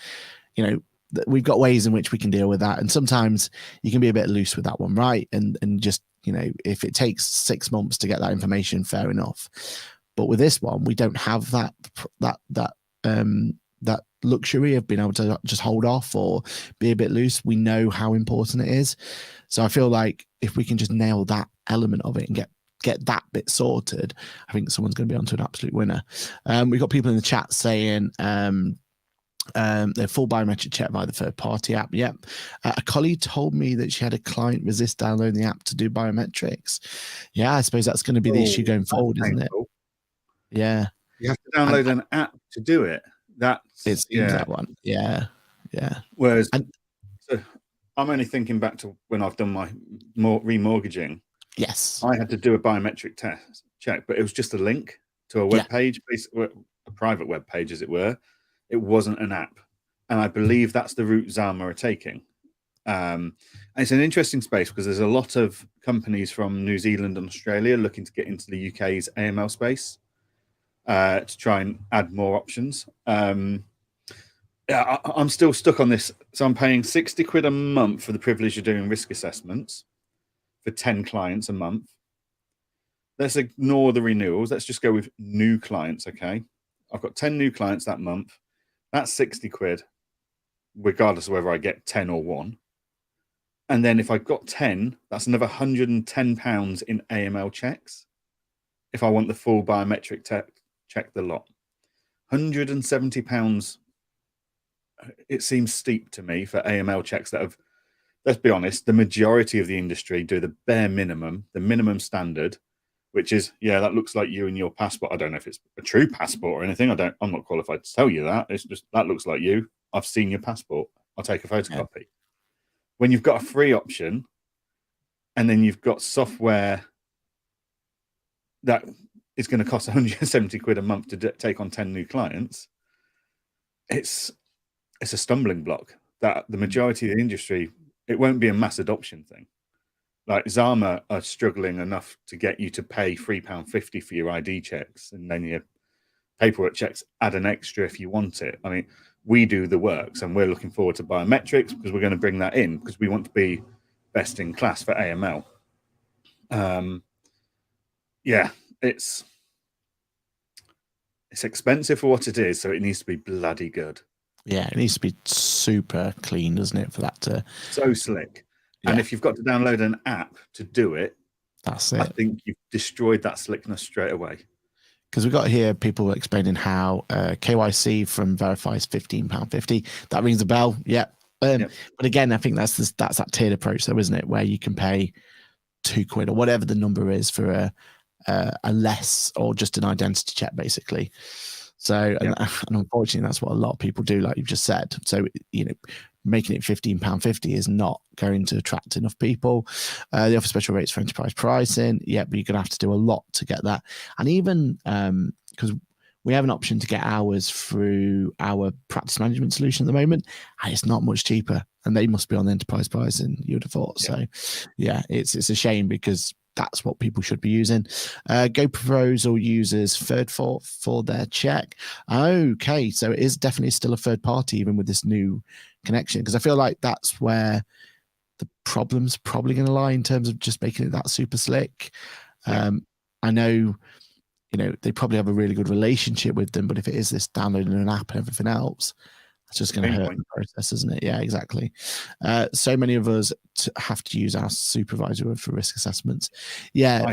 we've got ways in which we can deal with that. And sometimes you can be a bit loose with that one, right? And just, if it takes 6 months to get that information, fair enough. But with this one, we don't have that luxury of being able to just hold off or be a bit loose. We know how important it is. So I feel like if we can just nail that element of it and get that bit sorted, I think someone's going to be onto an absolute winner. We've got people in the chat saying Their full biometric check via the third-party app. Yep. A colleague told me that she had a client resist downloading the app to do biometrics. Yeah, I suppose that's going to be the issue going forward, isn't it? Yeah. You have to download an app to do it. It seems that one. Yeah. Yeah. Whereas so I'm only thinking back to when I've done my remortgaging. Yes. I had to do a biometric test check, but it was just a link to a web page, basically a private web page, as it were. It wasn't an app. And I believe that's the route Zama are taking. And it's an interesting space because there's a lot of companies from New Zealand and Australia looking to get into the UK's AML space to try and add more options. I'm still stuck on this. So I'm paying 60 quid a month for the privilege of doing risk assessments for 10 clients a month. Let's ignore the renewals. Let's just go with new clients, okay? I've got 10 new clients that month. That's 60 quid, regardless of whether I get 10 or 1. And then if I've got 10, that's another £110 in AML checks. If I want the full biometric check the lot. £170, it seems steep to me for AML checks that have, let's be honest, the majority of the industry do the bare minimum, the minimum standard, which is, yeah, that looks like you and your passport. I don't know if it's a true passport or anything. I'm not qualified to tell you that. It's just, that looks like you. I've seen your passport. I'll take a photocopy. Yeah. When you've got a free option and then you've got software that is going to cost 170 quid a month to take on 10 new clients, it's a stumbling block that the majority of the industry, it won't be a mass adoption thing. Like Zama are struggling enough to get you to pay £3.50 for your ID checks, and then your paperwork checks add an extra if you want it. I mean, we do the works, and we're looking forward to biometrics because we're going to bring that in because we want to be best in class for AML. Yeah, it's expensive for what it is, so it needs to be bloody good. Yeah, it needs to be super clean, doesn't it, for that to... So slick. Yeah. And if you've got to download an app to do it, that's it. I think you've destroyed that slickness straight away. Because we've got here people explaining how KYC from Verify is £15.50. That rings a bell. Yeah. But again, I think that's that tiered approach, though, isn't it? Where you can pay £2 or whatever the number is for a less or just an identity check, basically. So, and unfortunately, that's what a lot of people do, like you've just said. So, you know, making it £15.50 is not going to attract enough people. They offer special rates for enterprise pricing. Yeah, but you're going to have to do a lot to get that. And even because we have an option to get hours through our practice management solution at the moment, and it's not much cheaper. And they must be on the enterprise pricing, you would have thought. So, yeah, it's a shame because that's what people should be using. GoProposal uses third for their check. Okay, so it is definitely still a third party even with this new connection, because I feel like that's where the problem's probably going to lie in terms of just making it that super slick. I know, you know, they probably have a really good relationship with them, but if it is this downloading an app and everything else, it's just going to hurt the process, isn't it? Yeah, exactly. So many of us have to use our supervisor for risk assessments. Yeah.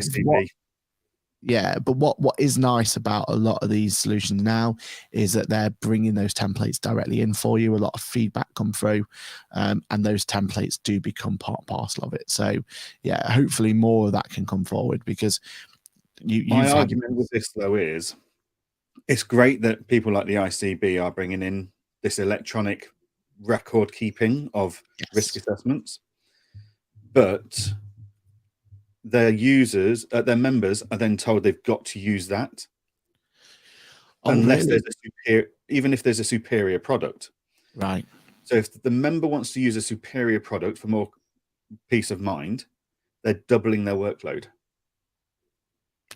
But what is nice about a lot of these solutions now is that they're bringing those templates directly in for you. A lot of feedback come through, and those templates do become part and parcel of it. So, yeah, hopefully more of that can come forward, because my argument with this, though, is it's great that people like the ICB are bringing in this electronic record keeping of risk assessments, but their users, their members are then told they've got to use that unless there's a superior, even if there's a superior product. Right. So if the member wants to use a superior product for more peace of mind, they're doubling their workload.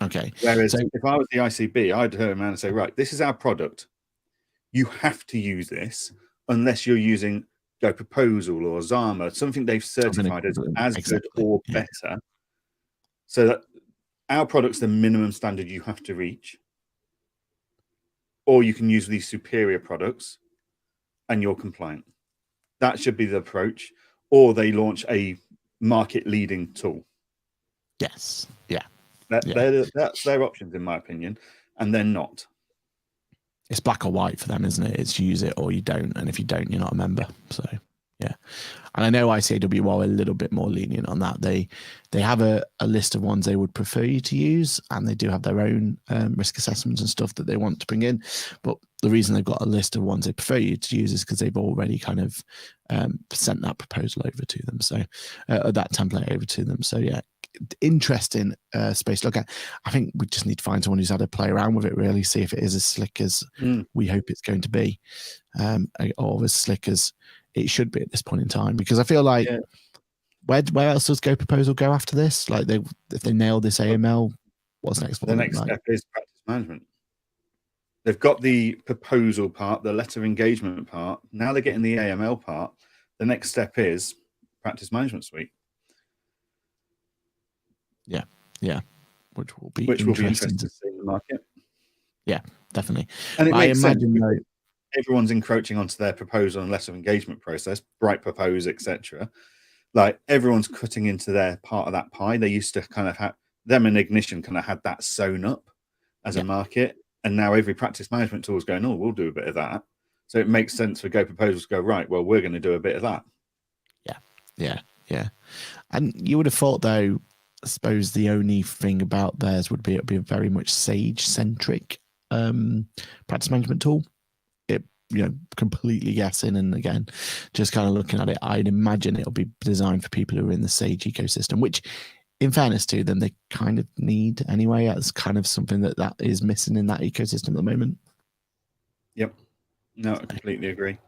Okay. Whereas if I was the ICB, I'd turn around and say, right, this is our product. You have to use this unless you're using GoProposal or Zama, something they've certified as good or better. So that our product's the minimum standard you have to reach. Or you can use these superior products and you're compliant. That should be the approach. Or they launch a market-leading tool. Yes. Yeah. That's their options, in my opinion, and they're not. it's black or white for them, isn't it? It's use it or you don't, and if you don't, you're not a member. So yeah, and I know ICAW are a little bit more lenient on that. They have a list of ones they would prefer you to use, and they do have their own risk assessments and stuff that they want to bring in. But the reason they've got a list of ones they prefer you to use is because they've already kind of sent that proposal over to them, so that template over to them. So yeah, interesting space to look at. I think we just need to find someone who's had a play around with it, really see if it is as slick as we hope it's going to be, or as slick as it should be at this point in time. Because I feel like where else does Go Proposal go after this? Like if they nail this AML, what's next for them? The next step is practice management. They've got the proposal part, the letter of engagement part. Now they're getting the AML part. The next step is practice management suite. Yeah, which will be interesting to see in the market. Yeah, definitely. And it makes sense. Everyone's encroaching onto their proposal and letter of engagement process, Bright Propose, etc. Like everyone's cutting into their part of that pie. They used to kind of have them, and Ignition kind of had that sewn up as a market, and now every practice management tool is going, oh, we'll do a bit of that. So it makes sense for Go Proposals to go, right, well, we're going to do a bit of that. Yeah. And you would have thought, though, I suppose the only thing about theirs would be it'd be a very much Sage-centric practice management tool. Completely guessing, and again, just kind of looking at it, I'd imagine it'll be designed for people who are in the Sage ecosystem, which, in fairness to them, they kind of need anyway. That's kind of something that is missing in that ecosystem at the moment. Yep. No, I completely agree.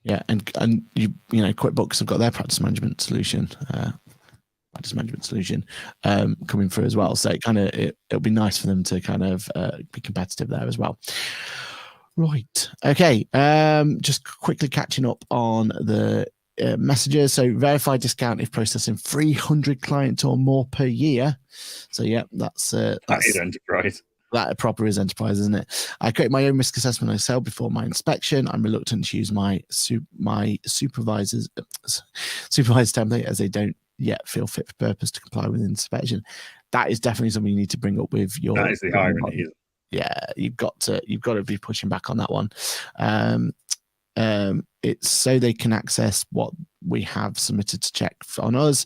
Yeah, and QuickBooks have got their practice management solution. Coming through as well. So it'll be nice for them to kind of be competitive there as well. Right. Okay. Just quickly catching up on the messages. So verified discount if processing 300 clients or more per year. So yeah, that's that is enterprise. That proper is enterprise, isn't it? I create my own risk assessment myself before my inspection. I'm reluctant to use my supervisor's template as they don't yet feel fit for purpose to comply with inspection. That is definitely something you need to bring up with your. That is the irony. Yeah, you've got to be pushing back on that one. It's so they can access what we have submitted to check on us.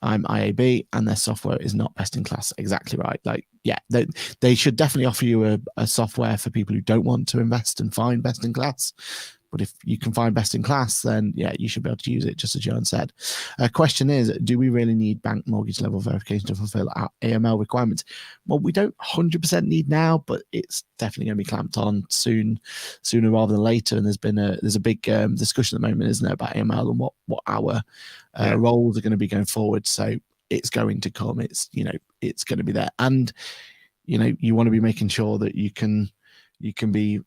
I'm IAB, and their software is not best in class. Exactly right. Like, yeah, they should definitely offer you a software for people who don't want to invest and find best in class. But if you can find best in class, then yeah, you should be able to use it, just as Johann said. Question is, do we really need bank mortgage level verification to fulfill our AML requirements? Well, we don't 100% need now, but it's definitely going to be clamped on sooner rather than later. And there's a big discussion at the moment, isn't there, about AML and what our roles are going to be going forward. So it's going to come. It's going to be there, and you want to be making sure that you can be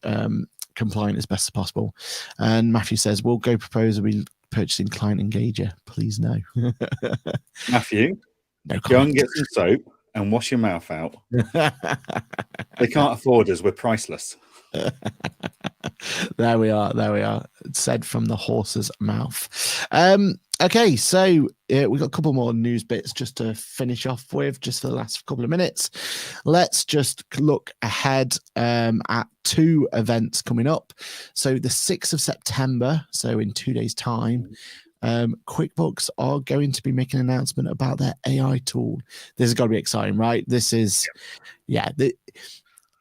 compliant as best as possible. And Matthew says, will Go Proposal be purchasing client engager? Please no. Matthew, no comment. Go and get some soap and wash your mouth out. They can't afford us. We're priceless. There we are. Said from the horse's mouth. Okay, so we've got a couple more news bits just to finish off with, just for the last couple of minutes. Let's just look ahead at two events coming up. So the 6th of September, so in 2 days' time, QuickBooks are going to be making an announcement about their AI tool. This has got to be exciting, right? This is,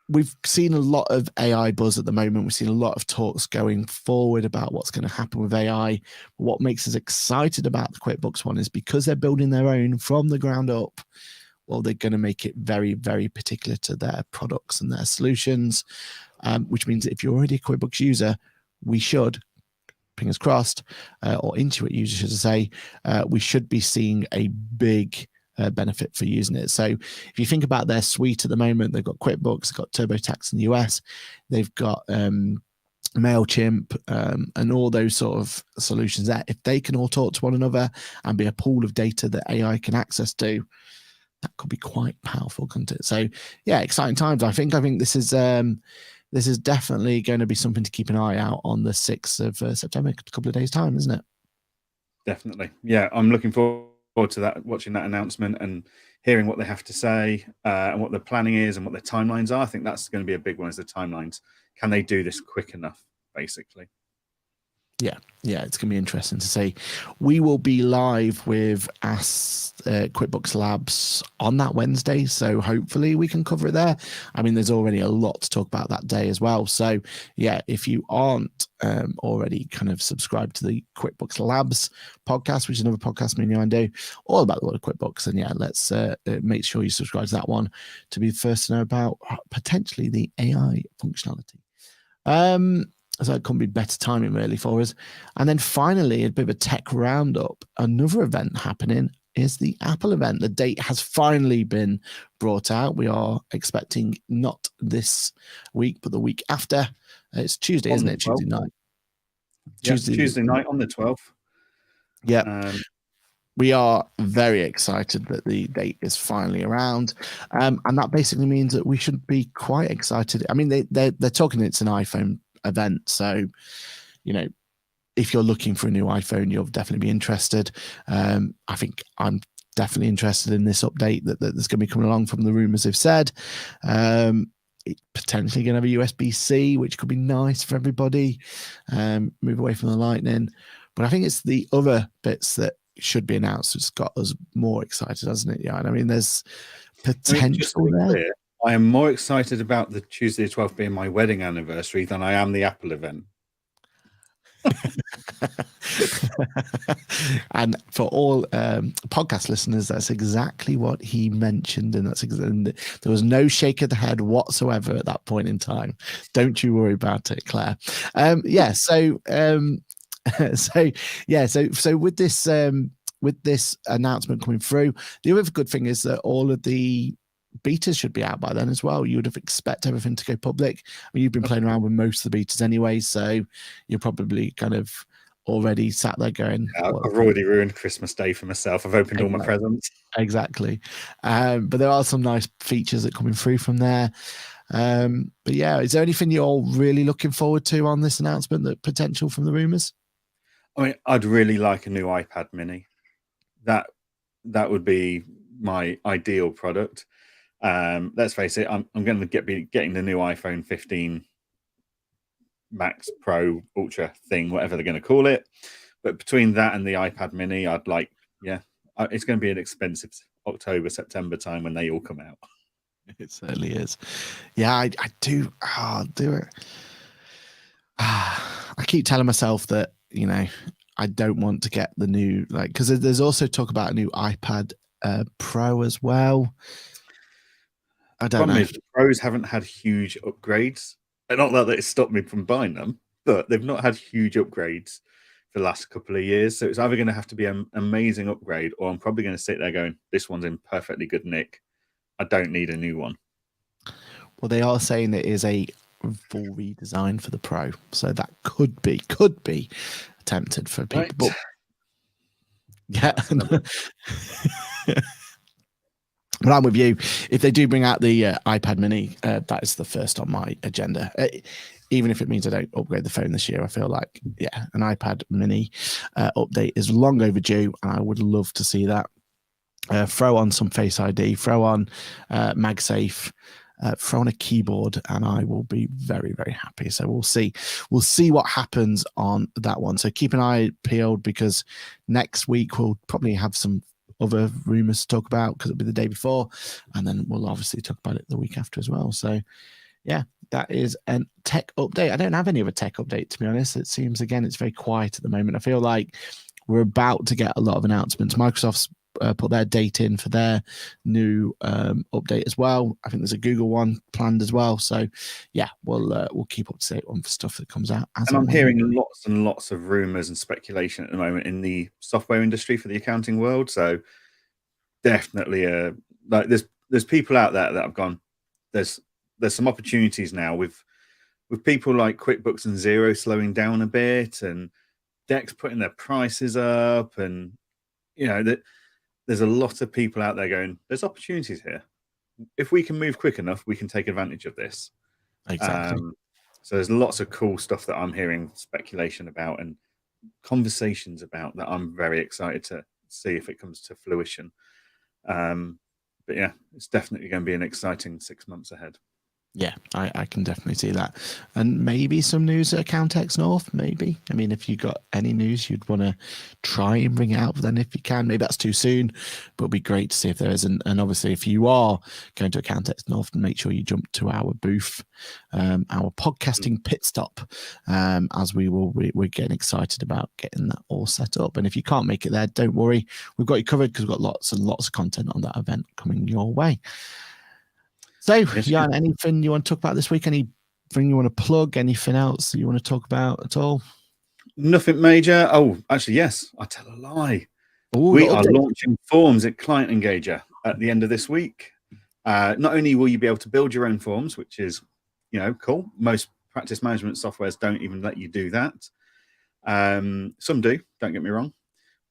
we've seen a lot of AI buzz at the moment. We've seen a lot of talks going forward about what's going to happen with AI. What makes us excited about the QuickBooks one is because they're building their own from the ground up. Well, they're going to make it very, very particular to their products and their solutions, which means that if you're already a QuickBooks user, we should, fingers crossed, or Intuit user, should I say, we should be seeing a big benefit for using it. So if you think about their suite at the moment, they've got QuickBooks, they've got TurboTax in the US, they've got MailChimp, and all those sort of solutions there. If they can all talk to one another and be a pool of data that AI can access to, that could be quite powerful, couldn't it? So yeah, exciting times. I think this is definitely going to be something to keep an eye out on the 6th of September, a couple of days' time, isn't it? Definitely. Yeah, I'm looking forward to that, watching that announcement. And hearing what they have to say and what their planning is and what their timelines are. I think that's going to be a big one, is the timelines. Can they do this quick enough, basically? Yeah, it's going to be interesting to see. We will be live with QuickBooks Labs on that Wednesday, so hopefully we can cover it there. I mean, there's already a lot to talk about that day as well. So yeah, if you aren't already kind of subscribed to the QuickBooks Labs podcast, which is another podcast me and Johann do, all about the world of QuickBooks, and yeah, let's make sure you subscribe to that one to be the first to know about potentially the AI functionality. So it couldn't be better timing really for us. And then finally, a bit of a tech roundup. Another event happening is the Apple event. The date has finally been brought out. We are expecting not this week, but the week after. It's Tuesday, isn't it? Tuesday night. Tuesday night on the 12th. Yeah. We are very excited that the date is finally around. And that basically means that we should be quite excited. I mean, they're talking it's an iPhone event, so if you're looking for a new iPhone, you'll definitely be interested. I think I'm definitely interested in this update that there's going to be coming along from the rumors they've said. It's potentially going to have a USB-C, which could be nice for everybody. Move away from the Lightning, but I think it's the other bits that should be announced that's got us more excited, hasn't it? Yeah, I mean, there's potential there. I am more excited about the Tuesday 12th being my wedding anniversary than I am the Apple event. And for all podcast listeners, that's exactly what he mentioned, and there was no shake of the head whatsoever at that point in time. Don't you worry about it, Claire. So with this announcement coming through, the other good thing is that all of the betas should be out by then as well. You would have expect everything to go public. I mean, you've been playing around with most of the betas anyway, so you're probably kind of already sat there going, I've already ruined Christmas Day for myself. I've opened all my presents. Exactly. But there are some nice features that are coming through from there. But yeah, is there anything you're really looking forward to on this announcement, that potential from the rumors? I mean, I'd really like a new iPad mini. That would be my ideal product. Let's face it, I'm going to be getting the new iPhone 15 Max Pro Ultra thing, whatever they're going to call it. But between that and the iPad mini, I'd like, it's going to be an expensive October, September time when they all come out. It certainly is. Yeah, I do. I'll do it. I keep telling myself that, I don't want to get the new, because there's also talk about a new iPad Pro as well. I don't know. The Pros haven't had huge upgrades. Not that it stopped me from buying them, but they've not had huge upgrades for the last couple of years. So it's either going to have to be an amazing upgrade, or I'm probably going to sit there going, this one's in perfectly good nick. I don't need a new one. Well, they are saying it is a full redesign for the Pro. So that could be attempted for people. Right. But yeah. But I'm with you. If they do bring out the iPad mini, that is the first on my agenda. Even if it means I don't upgrade the phone this year, I feel like, an iPad mini update is long overdue, and I would love to see that. Throw on some Face ID, throw on MagSafe, throw on a keyboard, and I will be very, very happy. So we'll see. We'll see what happens on that one. So keep an eye peeled, because next week we'll probably have some other rumors to talk about, because it'll be the day before, and then we'll obviously talk about it the week after as well. So yeah, that is a tech update. I don't have any other tech update, to be honest. It seems, again, it's very quiet at the moment. I feel like we're about to get a lot of announcements. Microsoft's put their date in for their new update as well. I think there's a Google one planned as well. So yeah, we'll keep up to date on stuff that comes out. And I'm hearing lots and lots of rumors and speculation at the moment in the software industry for the accounting world. So definitely, there's people out there that have gone. There's some opportunities now with people like QuickBooks and Xero slowing down a bit, and Dex putting their prices up, and that. There's a lot of people out there going, there's opportunities here. If we can move quick enough, we can take advantage of this. Exactly. So there's lots of cool stuff that I'm hearing speculation about and conversations about that I'm very excited to see if it comes to fruition. But yeah, it's definitely going to be an exciting 6 months ahead. Yeah, I can definitely see that. And maybe some news at Accountex North, maybe. I mean, if you got any news you'd want to try and bring it out, then if you can, maybe that's too soon, but it'd be great to see if there is. And obviously, if you are going to Accountex North, make sure you jump to our booth, our podcasting pit stop, as we're getting excited about getting that all set up. And if you can't make it there, don't worry. We've got you covered because we've got lots and lots of content on that event coming your way. So, Jan, anything you want to talk about this week? Anything you want to plug? Anything else that you want to talk about at all? Nothing major. Oh, actually, yes. I tell a lie. Ooh, we are launching forms at Client Engager at the end of this week. Not only will you be able to build your own forms, which is, cool. Most practice management softwares don't even let you do that. Some do, don't get me wrong.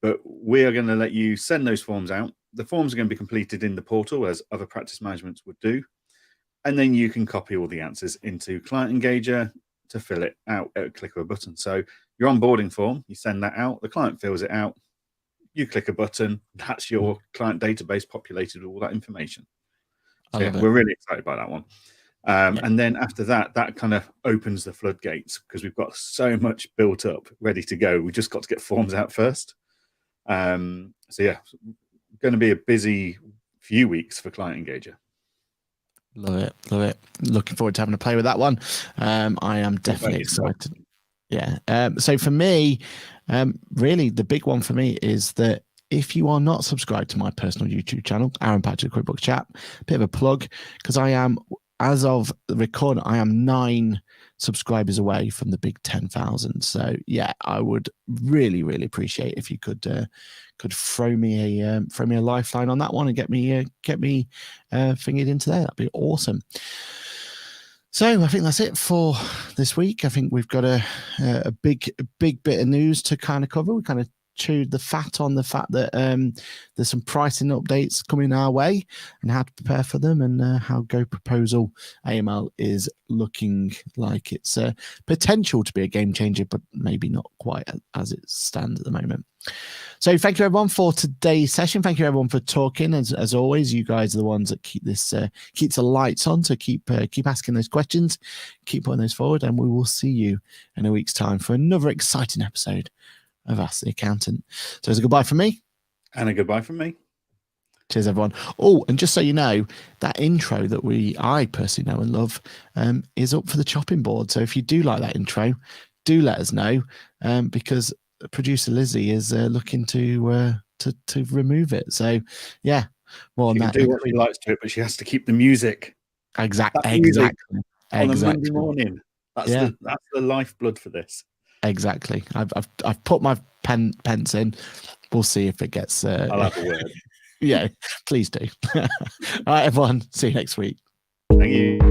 But we are going to let you send those forms out. The forms are going to be completed in the portal as other practice managements would do. And then you can copy all the answers into Client Engager to fill it out at a click of a button. So your onboarding form, you send that out, the client fills it out, you click a button, that's your client database populated with all that information. So yeah, we're really excited about that one. And then after that, that kind of opens the floodgates because we've got so much built up, ready to go. We just got to get forms out first. So yeah, going to be a busy few weeks for Client Engager. Love it, love it. Looking forward to having a play with that one. I am definitely excited. Yeah. So for me, really the big one for me is that if you are not subscribed to my personal YouTube channel, Aaron Patrick QuickBooks Chat, bit of a plug, because I am, as of the recording, I am 9 subscribers away from the big 10,000. So yeah, I would really, really appreciate if you could throw me a lifeline on that one and get me fingered into there. That'd be awesome. So I think that's it for this week. I think we've got a big bit of news to kind of cover. We kind of chewed the fat on the fact that there's some pricing updates coming our way and how to prepare for them, and how Go Proposal AML is looking like it's potential to be a game changer, but maybe not quite as it stands at the moment. So thank you everyone for today's session. Thank you everyone for talking. As always, you guys are the ones that keep this keeps the lights on. So keep asking those questions, keep putting those forward, and we will see you in a week's time for another exciting episode of Ask the Accountant. So it's a goodbye from me. And a goodbye from me. Cheers, everyone. Oh, and just so you know, that intro that I personally know and love is up for the chopping board. So if you do like that intro, do let us know, because producer Lizzie is looking to remove it. So yeah, more on that. She can do what she likes to it, but she has to keep the music. Exactly. On a Monday morning. That's the lifeblood for this. Exactly. I've put my pence in. We'll see if it gets. I'll have a word. Yeah, please do. All right, everyone. See you next week. Thank you.